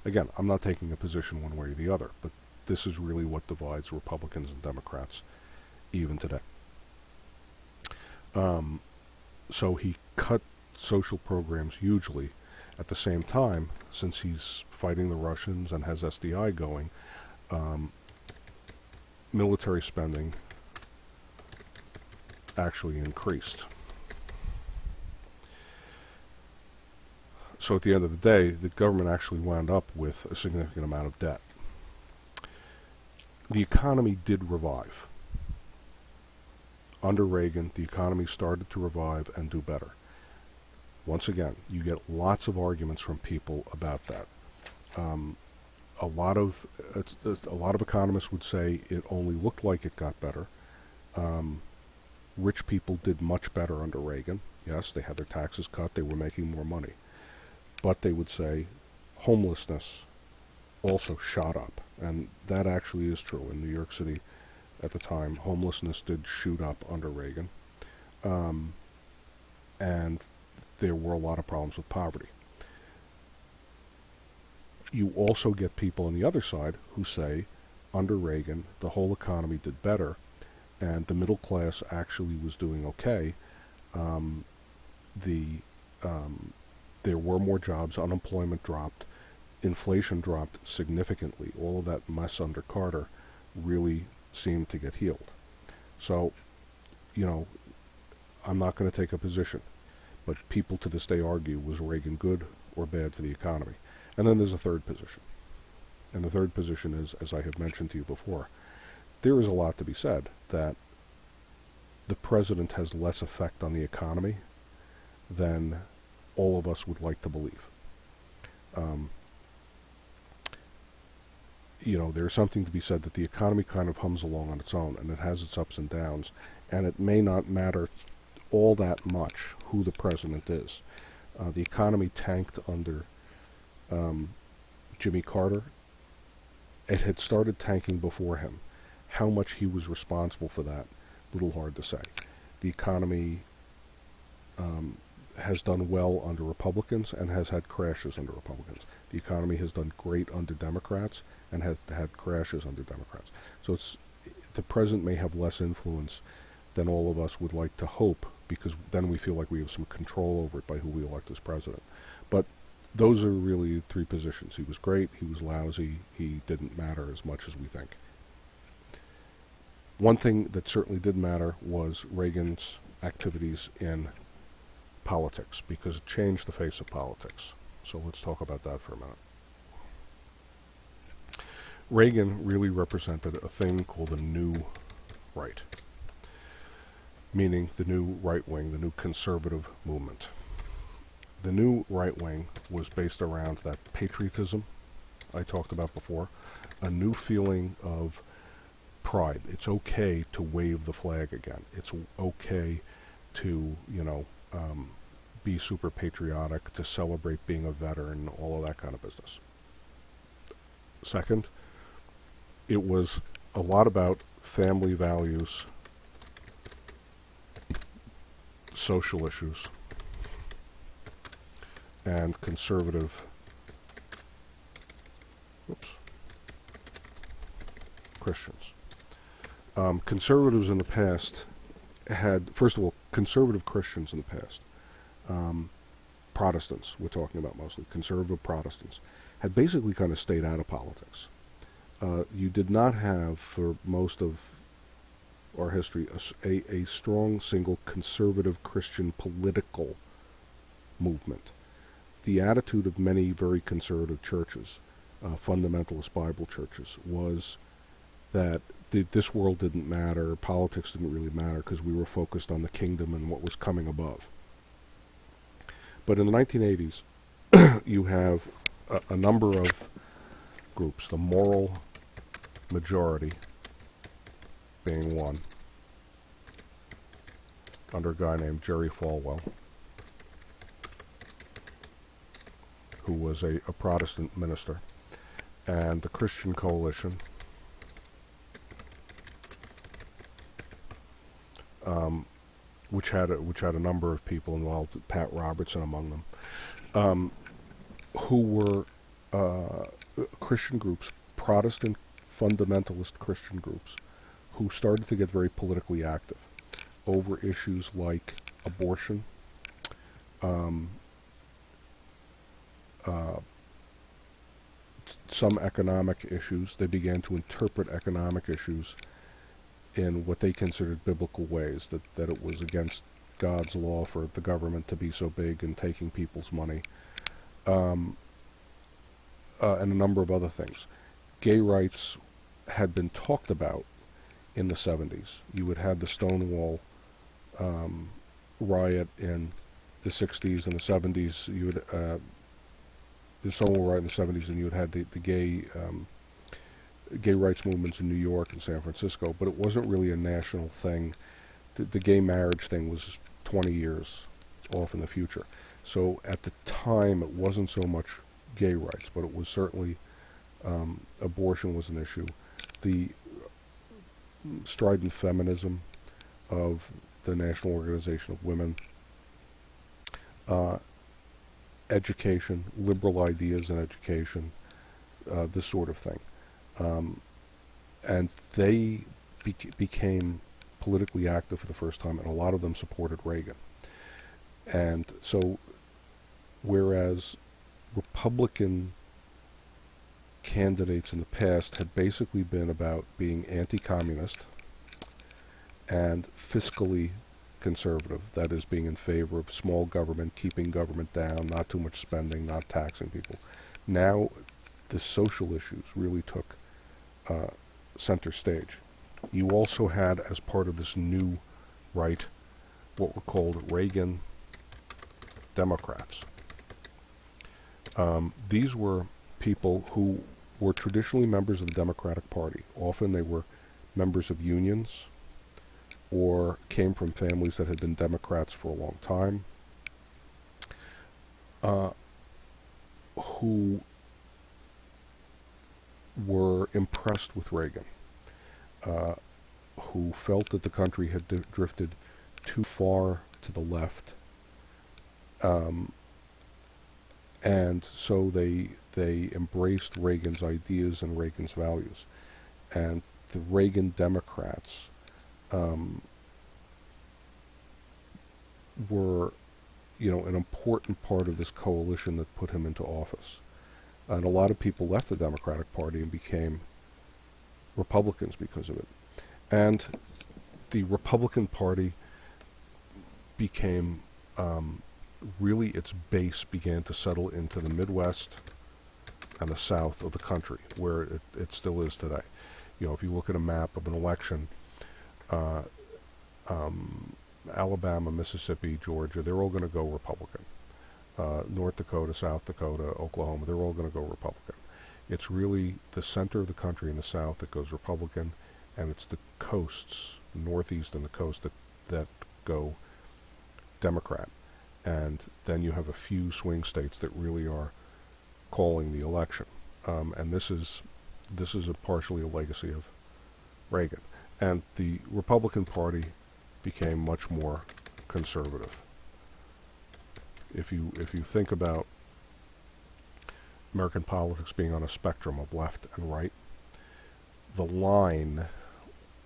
Again, I'm not taking a position one way or the other, but this is really what divides Republicans and Democrats even today. So he cut social programs hugely. At the same time, since he's fighting the Russians and has SDI going, military spending actually increased. So at the end of the day, the government actually wound up with a significant amount of debt. The economy did revive. Under Reagan, the economy started to revive and do better. Once again, you get lots of arguments from people about that. A lot of economists would say it only looked like it got better. Rich people did much better under Reagan. Yes, they had their taxes cut, they were making more money. But they would say homelessness also shot up. And that actually is true. In New York City at the time, homelessness did shoot up under Reagan. And there were a lot of problems with poverty. You also get people on the other side who say, under Reagan, the whole economy did better, and the middle class actually was doing okay. There were more jobs, unemployment dropped, inflation dropped significantly. All of that mess under Carter really seemed to get healed. So, I'm not going to take a position, but people to this day argue, was Reagan good or bad for the economy? And then there's a third position. And the third position is, as I have mentioned to you before, there is a lot to be said that the president has less effect on the economy than all of us would like to believe. There's something to be said that the economy kind of hums along on its own, and it has its ups and downs, and it may not matter all that much who the president is. The economy tanked under Jimmy Carter. It had started tanking before him. How much he was responsible for that, little hard to say. The economy has done well under Republicans and has had crashes under Republicans. The economy has done great under Democrats and has had crashes under Democrats. So the president may have less influence than all of us would like to hope, because then we feel like we have some control over it by who we elect as president. But Those are really three positions. He was great, he was lousy, he didn't matter as much as we think. One thing that certainly did matter was Reagan's activities in politics, because it changed the face of politics. So let's talk about that for a minute. Reagan really represented a thing called the new right, meaning the new right wing, the new conservative movement. The new right wing was based around that patriotism I talked about before, a new feeling of pride. It's okay to wave the flag again. It's okay to, be super patriotic, to celebrate being a veteran, all of that kind of business. Second, it was a lot about family values, social issues, and conservative Christians. Conservatives in the past had, first of all, conservative Christians in the past, Protestants, we're talking about mostly, conservative Protestants, had basically kind of stayed out of politics. You did not have, for most of our history, a strong, single, conservative Christian political movement. The attitude of many very conservative churches, fundamentalist Bible churches, was that this world didn't matter, politics didn't really matter, because we were focused on the kingdom and what was coming above. But in the 1980s, you have a number of groups, the moral majority being one, under a guy named Jerry Falwell, who was a Protestant minister, and the Christian Coalition, which had a number of people involved, Pat Robertson among them, who were Christian groups, Protestant fundamentalist Christian groups, who started to get very politically active over issues like abortion, some economic issues. They began to interpret economic issues in what they considered biblical ways, that it was against God's law for the government to be so big and taking people's money, and a number of other things. Gay rights had been talked about in the 70s. You would have the Stonewall riot in the 60s and the 70s. You would the Stonewall riot in the 70s, and you would have the gay rights movements in New York and San Francisco, but it wasn't really a national thing. The gay marriage thing was 20 years off in the future. So at the time, it wasn't so much gay rights, but it was certainly abortion was an issue. The strident feminism of the National Organization of Women, education, liberal ideas in education, this sort of thing. And they became politically active for the first time, and a lot of them supported Reagan. And so, whereas Republican candidates in the past had basically been about being anti-communist and fiscally conservative, that is, being in favor of small government, keeping government down, not too much spending, not taxing people. Now, the social issues really took center stage. You also had, as part of this new right, what were called Reagan Democrats. These were people who were traditionally members of the Democratic Party. Often they were members of unions or came from families that had been Democrats for a long time, who were impressed with Reagan, who felt that the country had drifted too far to the left, and so they embraced Reagan's ideas and Reagan's values. And the Reagan Democrats were, an important part of this coalition that put him into office. And a lot of people left the Democratic Party and became Republicans because of it. And the Republican Party became, really its base began to settle into the Midwest and the South of the country, where it still is today. If you look at a map of an election, Alabama, Mississippi, Georgia, they're all going to go Republican. North Dakota, South Dakota, Oklahoma, they're all going to go Republican. It's really the center of the country in the South that goes Republican, and it's the coasts, Northeast and the coast, that go Democrat. And then you have a few swing states that really are calling the election. And this is partially a legacy of Reagan. And the Republican Party became much more conservative. If you think about American politics being on a spectrum of left and right, the line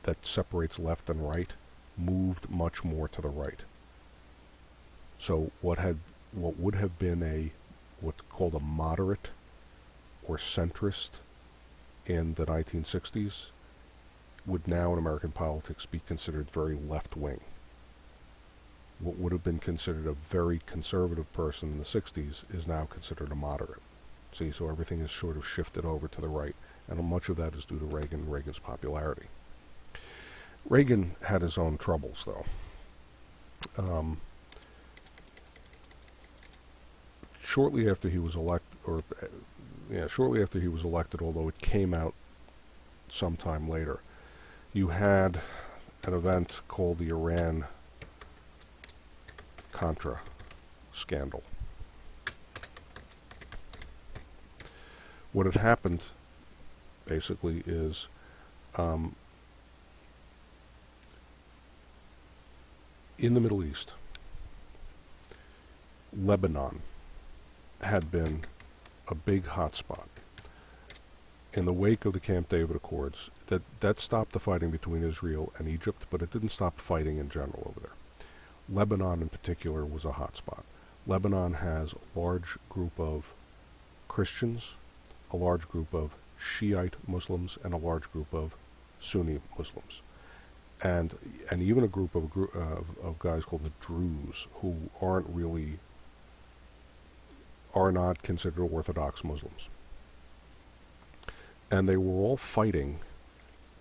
that separates left and right moved much more to the right. So what would have been what's called a moderate or centrist in the 1960s would now in American politics be considered very left-wing. What would have been considered a very conservative person in the 60s is now considered a moderate. See, so everything is sort of shifted over to the right, and much of that is due to Reagan's popularity. Reagan had his own troubles, though. Shortly after he was elected, although it came out sometime later, you had an event called the Iran-Contra scandal. What had happened, basically, is in the Middle East, Lebanon had been a big hotspot. In the wake of the Camp David Accords, that stopped the fighting between Israel and Egypt, but it didn't stop fighting in general over there. Lebanon in particular was a hotspot. Lebanon has a large group of Christians, a large group of Shiite Muslims, and a large group of Sunni Muslims, and even a group of guys called the Druze, who are not considered Orthodox Muslims. And they were all fighting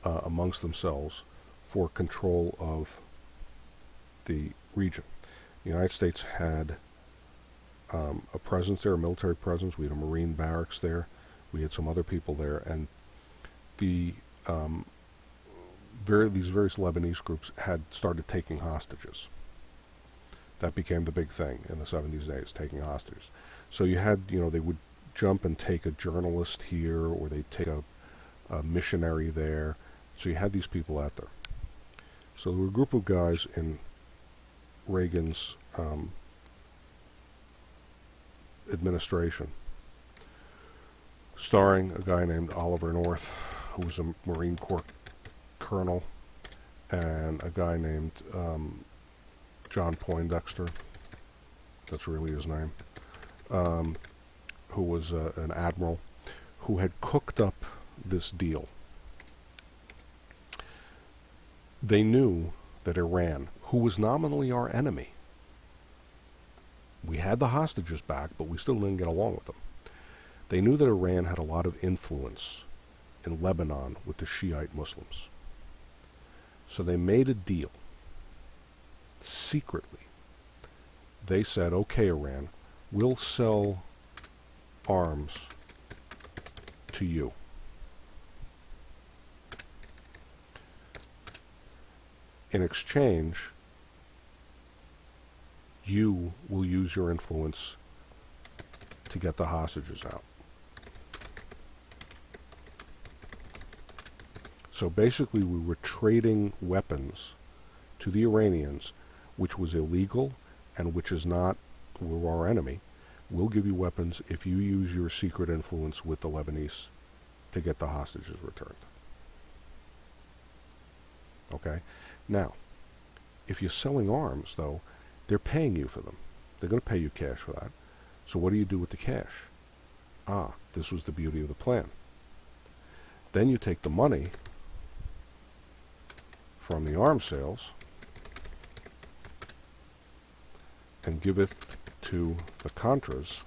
amongst themselves for control of the region. The United States had a presence there, a military presence. We had a Marine barracks there. We had some other people there, and these various Lebanese groups had started taking hostages. That became the big thing in the 70s days, taking hostages. So you had, they would jump and take a journalist here, or they'd take a missionary there. So you had these people out there. So there were a group of guys in Reagan's administration, starring a guy named Oliver North, who was a Marine Corps colonel, and a guy named John Poindexter, that's really his name, who was an admiral, who had cooked up this deal. They knew that Iran, who was nominally our enemy, we had the hostages back, but we still didn't get along with them. They knew that Iran had a lot of influence in Lebanon with the Shiite Muslims. So they made a deal. Secretly, they said, okay, Iran, we'll sell arms to you. In exchange, you will use your influence to get the hostages out. So basically we were trading weapons to the Iranians, which was illegal and which is not, we're our enemy. We'll give you weapons if you use your secret influence with the Lebanese to get the hostages returned. Okay? Now, if you're selling arms, though, they're paying you for them. They're going to pay you cash for that. So what do you do with the cash? This was the beauty of the plan. Then you take the money from the arms sales and give it to the Contras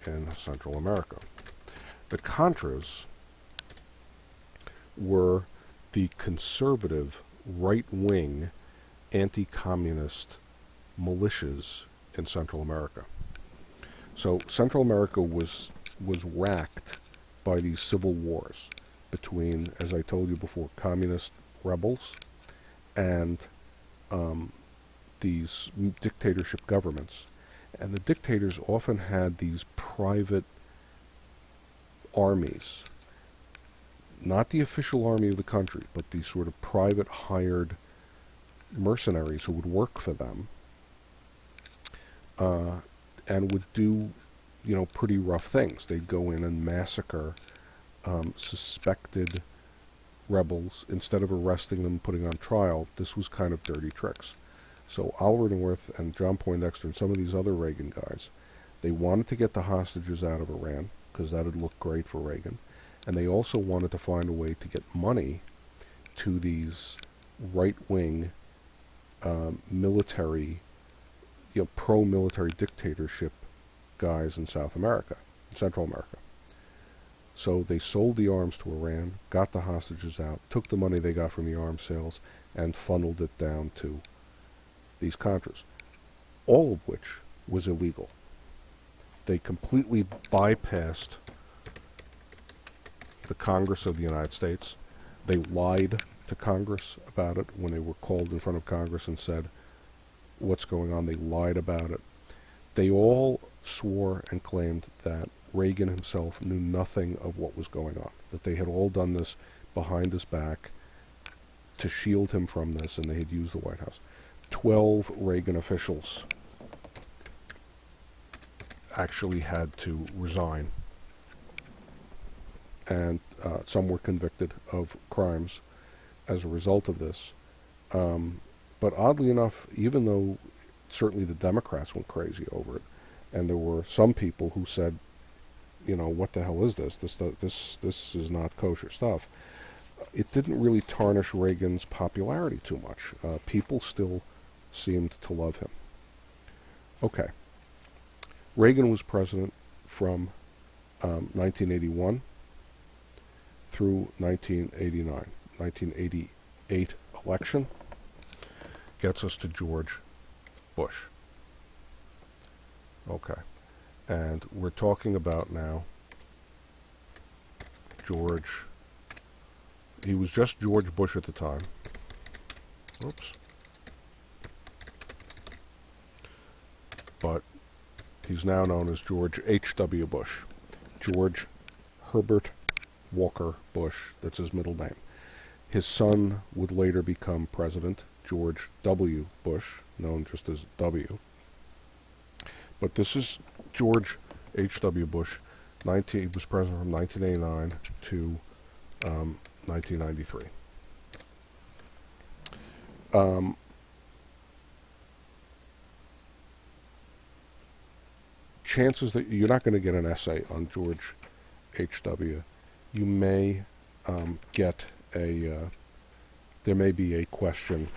in Central America. The Contras were the conservative, right-wing, anti-communist militias in Central America. So Central America was racked by these civil wars between, as I told you before, communist rebels and these dictatorship governments. And the dictators often had these private armies, not the official army of the country, but these sort of private hired mercenaries who would work for them and would do, pretty rough things. They'd go in and massacre suspected rebels. Instead of arresting them and putting on trial, this was kind of dirty tricks. So Oliver North and John Poindexter and some of these other Reagan guys, they wanted to get the hostages out of Iran because that would look great for Reagan. And they also wanted to find a way to get money to these right-wing military, pro-military dictatorship guys in South America, in Central America. So they sold the arms to Iran, got the hostages out, took the money they got from the arms sales, and funneled it down to these Contras, all of which was illegal. They completely bypassed the Congress of the United States. They lied to Congress about it when they were called in front of Congress and said, what's going on? They lied about it. They all swore and claimed that Reagan himself knew nothing of what was going on, that they had all done this behind his back to shield him from this, and they had used the White House. 12 Reagan officials actually had to resign, and some were convicted of crimes as a result of this. But oddly enough, even though certainly the Democrats went crazy over it, and there were some people who said, what the hell is this? This is not kosher stuff. It didn't really tarnish Reagan's popularity too much. People still seemed to love him. Okay. Reagan was president from 1981 through 1989. 1988 election gets us to George Bush. Okay. And we're talking about now George. He was just George Bush at the time. Oops. But he's now known as George H.W. Bush. George Herbert Walker Bush, that's his middle name. His son would later become president, George W. Bush, known just as W. But this is George H.W. Bush. He was president from 1989 to 1993. Chances that you're not going to get an essay on George H.W. You may get there may be a question,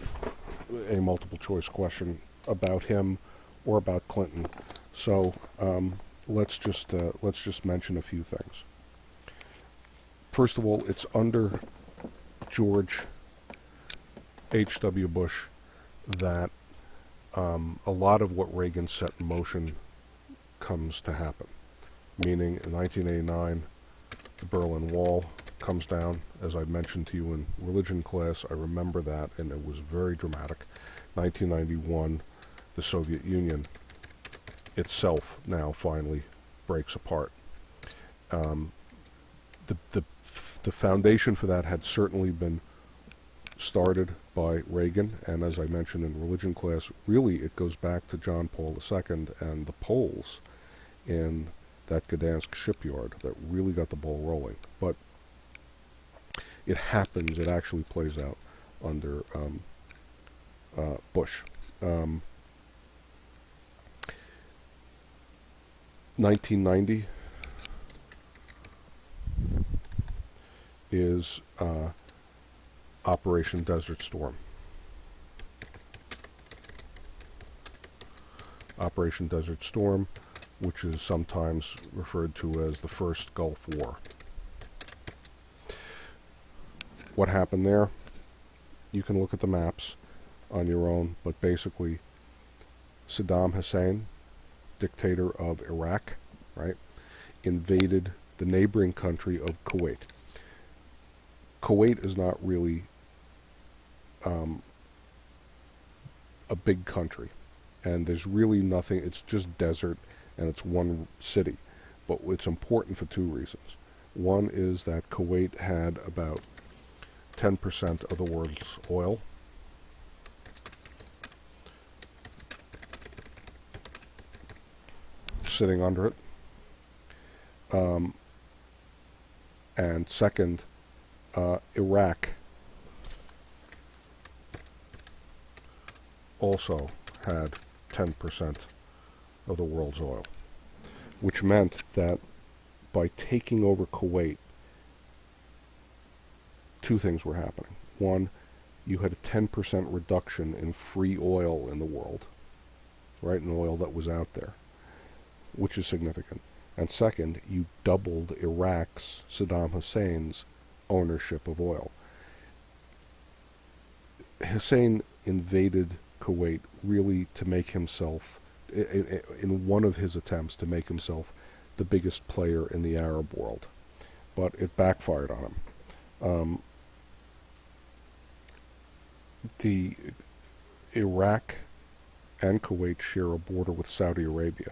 a multiple choice question about him or about Clinton. So let's just mention a few things. First of all, it's under George H.W. Bush that a lot of what Reagan set in motion comes to happen. Meaning, in 1989, the Berlin Wall comes down, as I mentioned to you in religion class. I remember that, and it was very dramatic. 1991, the Soviet Union itself now finally breaks apart. The foundation for that had certainly been started by Reagan, and as I mentioned in religion class, really it goes back to John Paul II and the Poles in that Gdansk shipyard that really got the ball rolling. But it happens, it actually plays out under Bush. 1990 is Operation Desert Storm. Operation Desert Storm, which is sometimes referred to as the First Gulf War. What happened there? You can look at the maps on your own, but basically Saddam Hussein, dictator of Iraq, right, invaded the neighboring country of Kuwait. Kuwait is not really a big country, and there's really nothing, it's just desert, and it's one city. But it's important for two reasons. One is that Kuwait had about 10% of the world's oil. Sitting under it. And second, Iraq also had 10% of the world's oil, which meant that by taking over Kuwait, two things were happening. One, you had a 10% reduction in free oil in the world, right, in oil that was out there, which is significant. And second, you doubled Iraq's, Saddam Hussein's, ownership of oil. Hussein invaded Kuwait really to make himself, in one of his attempts to make himself the biggest player in the Arab world. But it backfired on him. The Iraq and Kuwait share a border with Saudi Arabia.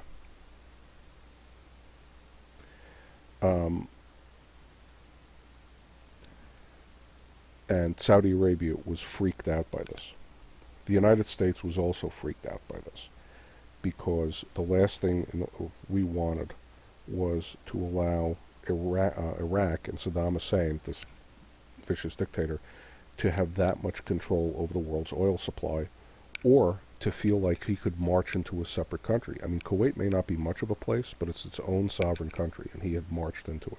And Saudi Arabia was freaked out by this. The United States was also freaked out by this, because the last thing we wanted was to allow Iraq and Saddam Hussein, this vicious dictator, to have that much control over the world's oil supply, or to feel like he could march into a separate country. I mean, Kuwait may not be much of a place, but it's its own sovereign country, and he had marched into it.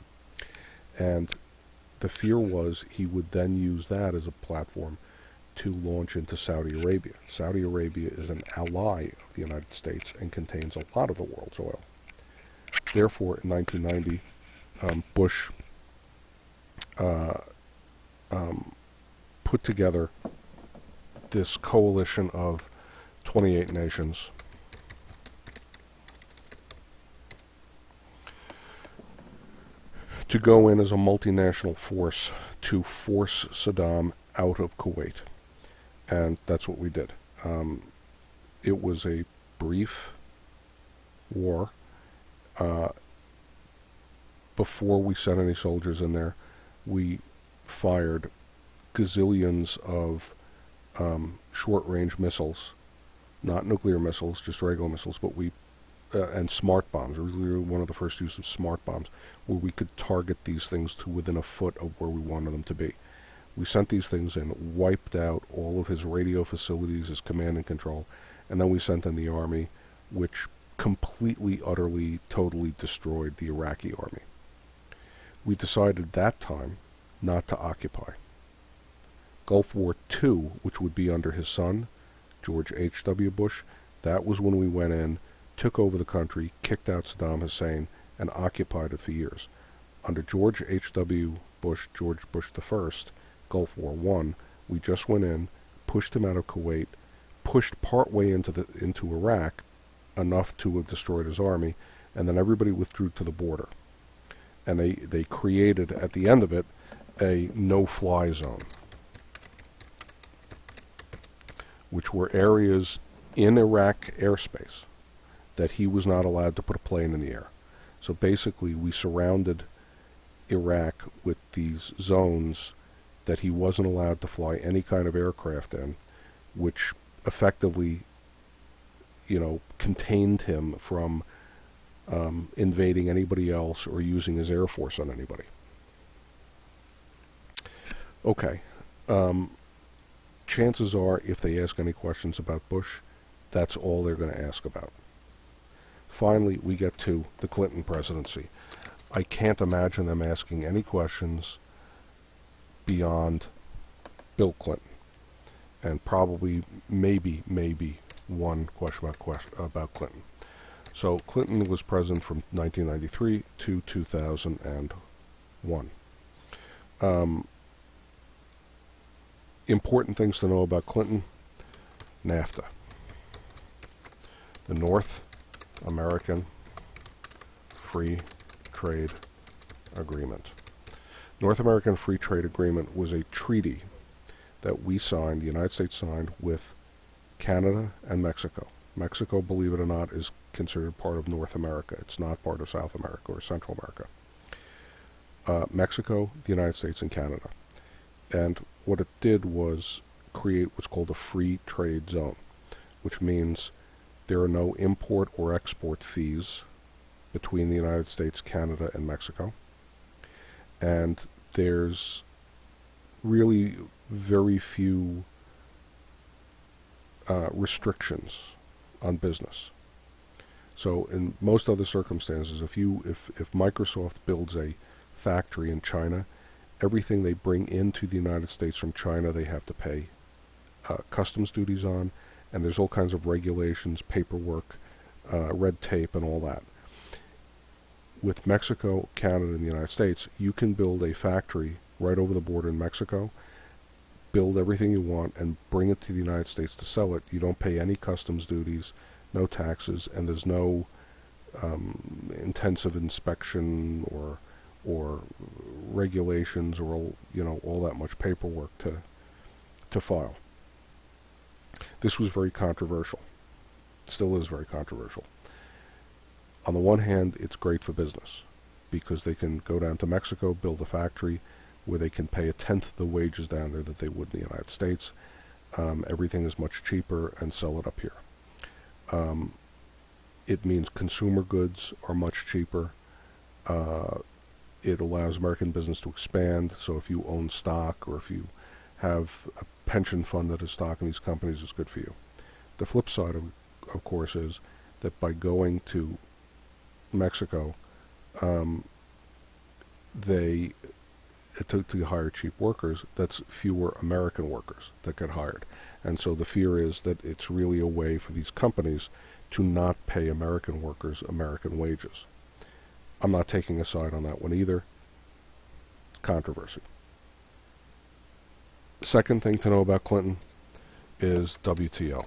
And the fear was he would then use that as a platform to launch into Saudi Arabia. Saudi Arabia is an ally of the United States and contains a lot of the world's oil. Therefore, in 1990, Bush put together this coalition of 28 nations to go in as a multinational force to force Saddam out of Kuwait. And that's what we did. It was a brief war. Before we sent any soldiers in there, we fired gazillions of short-range missiles, not nuclear missiles, just regular missiles, but and smart bombs. We were one of the first use of smart bombs, where we could target these things to within a foot of where we wanted them to be. We sent these things in, wiped out all of his radio facilities, his command and control, and then we sent in the army, which completely, utterly, totally destroyed the Iraqi army. We decided that time not to occupy. Gulf War II, which would be under his son, George H.W. Bush, that was when we went in, took over the country, kicked out Saddam Hussein, and occupied it for years. Under George H.W. Bush, George Bush I, Gulf War I, we just went in, pushed him out of Kuwait, pushed partway into Iraq, enough to have destroyed his army, and then everybody withdrew to the border. And they created, at the end of it, a no-fly zone, which were areas in Iraq airspace that he was not allowed to put a plane in the air. So basically, we surrounded Iraq with these zones that he wasn't allowed to fly any kind of aircraft in, which effectively, contained him from invading anybody else or using his air force on anybody. Okay. Chances are, if they ask any questions about Bush, that's all they're going to ask about. Finally, we get to the Clinton presidency. I can't imagine them asking any questions beyond Bill Clinton, and probably, maybe one question about Clinton. So Clinton was president from 1993 to 2001. Important things to know about Clinton: NAFTA, the North American Free Trade Agreement. North American Free Trade Agreement was a treaty that we signed, the United States signed, with Canada and Mexico. Mexico, believe it or not, is considered part of North America. It's not part of South America or Central America. Mexico, the United States, and Canada. And what it did was create what's called a free trade zone, which means there are no import or export fees between the United States, Canada, and Mexico. And there's really very few restrictions on business. So in most other circumstances, if Microsoft builds a factory in China, everything they bring into the United States from China they have to pay customs duties on, and there's all kinds of regulations, paperwork, red tape, and all that. With Mexico, Canada, and the United States, you can build a factory right over the border in Mexico, build everything you want, and bring it to the United States to sell it. You don't pay any customs duties, no taxes, and there's no intensive inspection or regulations or all that much paperwork to file. This was very controversial. Still is very controversial. On the one hand, it's great for business because they can go down to Mexico, build a factory where they can pay a tenth the wages down there that they would in the United States. Everything is much cheaper, and sell it up here. It means consumer goods are much cheaper. It allows American business to expand. So if you own stock or if you have a pension fund that has stock in these companies, it's good for you. The flip side, of course, is that by going to Mexico, to hire cheap workers, that's fewer American workers that get hired. And so the fear is that it's really a way for these companies to not pay American workers American wages. I'm not taking a side on that one either. It's controversy. Second thing to know about Clinton is WTO,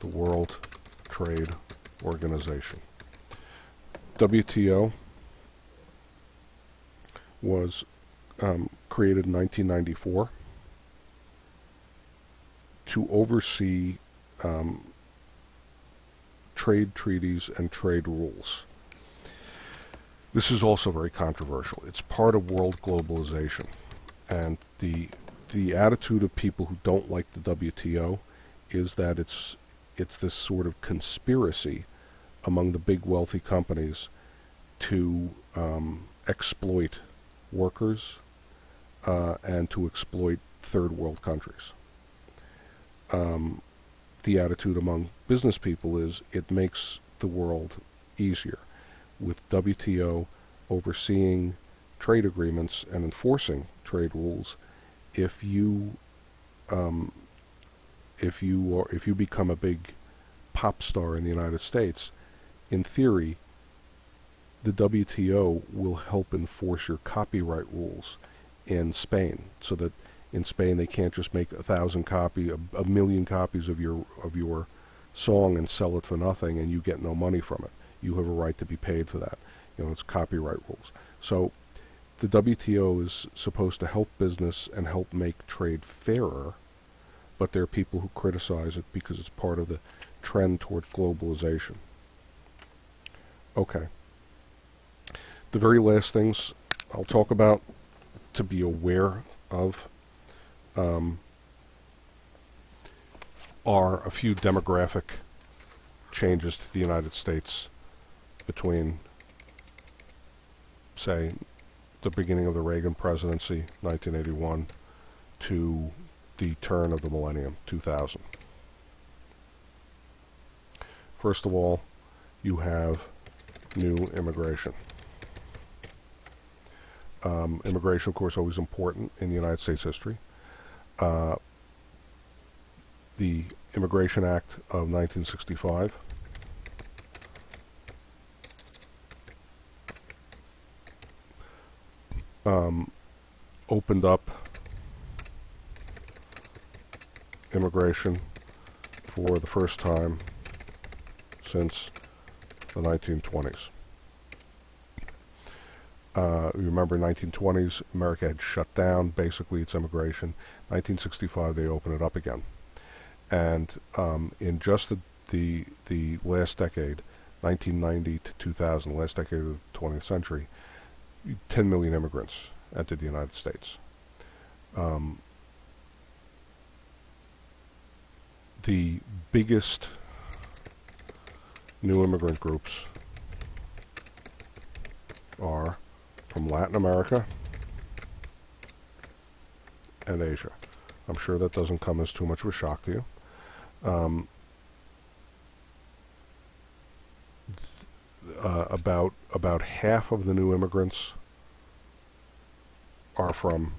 the World Trade Organization. WTO was created in 1994 to oversee trade treaties and trade rules. This is also very controversial. It's part of world globalization, and the attitude of people who don't like the WTO is that it's this sort of conspiracy among the big wealthy companies to exploit workers and to exploit third world countries. The attitude among business people is it makes the world easier. With WTO overseeing trade agreements and enforcing trade rules, if you become a big pop star in the United States, in theory, the WTO will help enforce your copyright rules in Spain, so that in Spain they can't just make 1,000 copies, a million copies of your song and sell it for nothing, and you get no money from it. You have a right to be paid for that. It's copyright rules. So the WTO is supposed to help business and help make trade fairer, but there are people who criticize it because it's part of the trend toward globalization. Okay. The very last things I'll talk about to be aware of are a few demographic changes to the United States between, say, the beginning of the Reagan presidency, 1981, to the turn of the millennium, 2000. First of all, you have new immigration. Immigration, of course, always important in the United States history. The Immigration Act of 1965 opened up immigration for the first time since the 1920s. You remember, 1920s, America had shut down basically its immigration. 1965, they opened it up again. And in just the last decade, 1990 to 2000, last decade of the 20th century, 10 million immigrants entered the United States. The biggest new immigrant groups are from Latin America and Asia. I'm sure that doesn't come as too much of a shock to you. About half of the new immigrants are from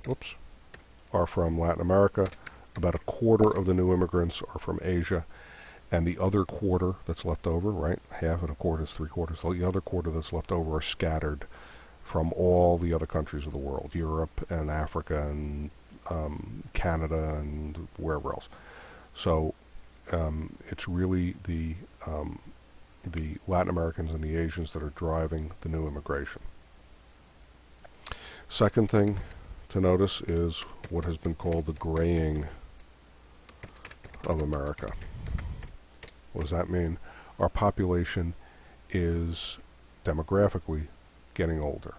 Latin America. About a quarter of the new immigrants are from Asia, and the other quarter that's left over, right? Half and a quarter is three quarters. The other quarter that's left over are scattered from all the other countries of the world, Europe and Africa and Canada and wherever else. So it's really the Latin Americans and the Asians that are driving the new immigration. Second thing to notice is what has been called the graying of America. What does that mean? Our population is demographically getting older.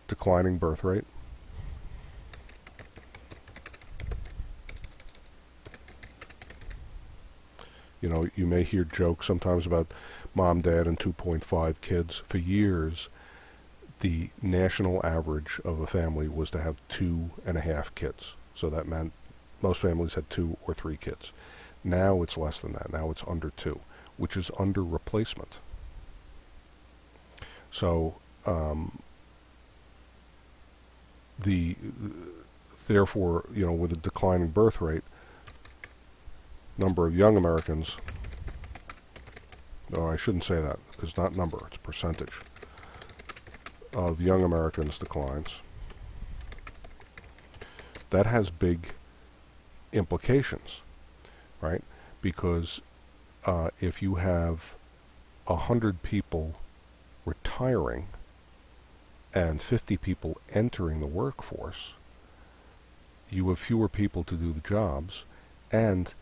Declining birth rate. You know, you may hear jokes sometimes about mom, dad, and 2.5 kids. For years, the national average of a family was to have 2.5 kids. So that meant most families had 2 or 3 kids. Now it's less than that. Now it's under 2, which is under replacement. So therefore, you know, with a declining birth rate, number of young Americans, no, I shouldn't say that, because it's not number, it's percentage of young Americans declines. That has big implications, right? Because if you have 100 people retiring and 50 people entering the workforce, you have fewer people to do the jobs, and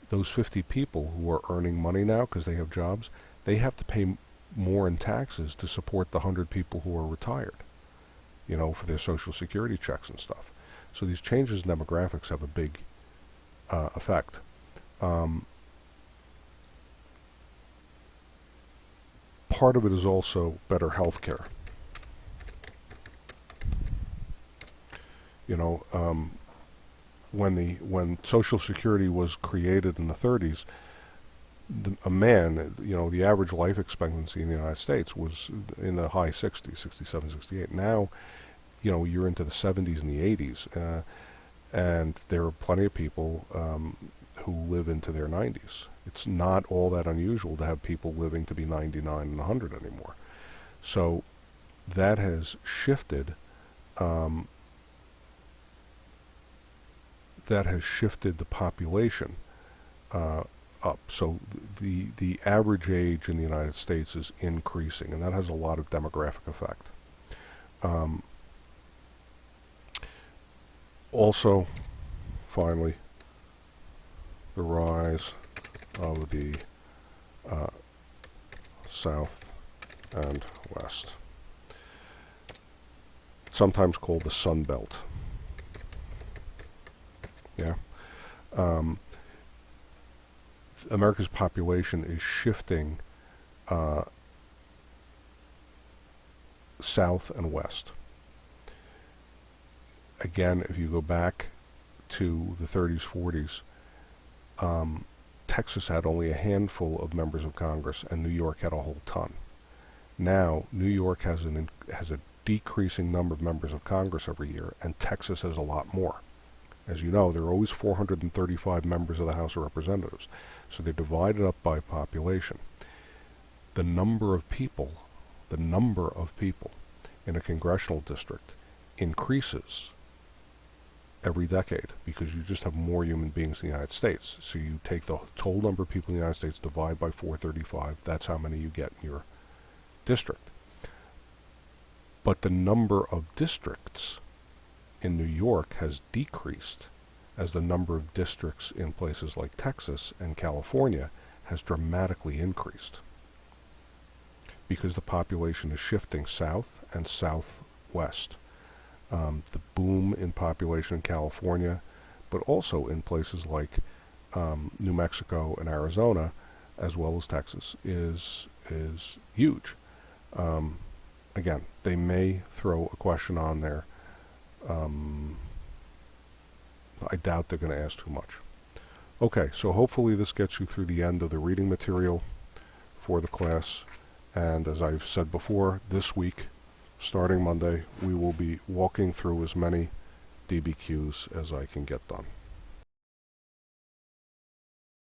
those 50 people who are earning money now because they have jobs, they have to pay more in taxes to support the 100 people who are retired, you know, for their Social Security checks and stuff. So these changes in demographics have a big effect. Part of it is also better health care. You know, when Social Security was created in the 30s, a man, you know, the average life expectancy in the United States was in the high 60s, 67, 68. Now, you know, you're into the 70s and the 80s, and there are plenty of people who live into their 90s. It's not all that unusual to have people living to be 99 and 100 anymore. So that has shifted. That has shifted the population up. So the average age in the United States is increasing, and that has a lot of demographic effect. Also, finally, the rise of the South and West, sometimes called the Sun Belt. Yeah. America's population is shifting south and west. Again, if you go back to the 30s, 40s, Texas had only a handful of members of Congress, and New York had a whole ton. Now, New York has a decreasing number of members of Congress every year, and Texas has a lot more. As you know, there are always 435 members of the House of Representatives, so they're divided up by population. The number of people in a congressional district increases every decade because you just have more human beings in the United States. So you take the total number of people in the United States, divide by 435, that's how many you get in your district. But the number of districts in New York has decreased as the number of districts in places like Texas and California has dramatically increased because the population is shifting south and southwest. The boom in population in California, but also in places like New Mexico and Arizona, as well as Texas, is huge. Again, they may throw a question on there. I doubt they're going to ask too much. Okay, so hopefully this gets you through the end of the reading material for the class. And as I've said before, this week, starting Monday, we will be walking through as many DBQs as I can get done.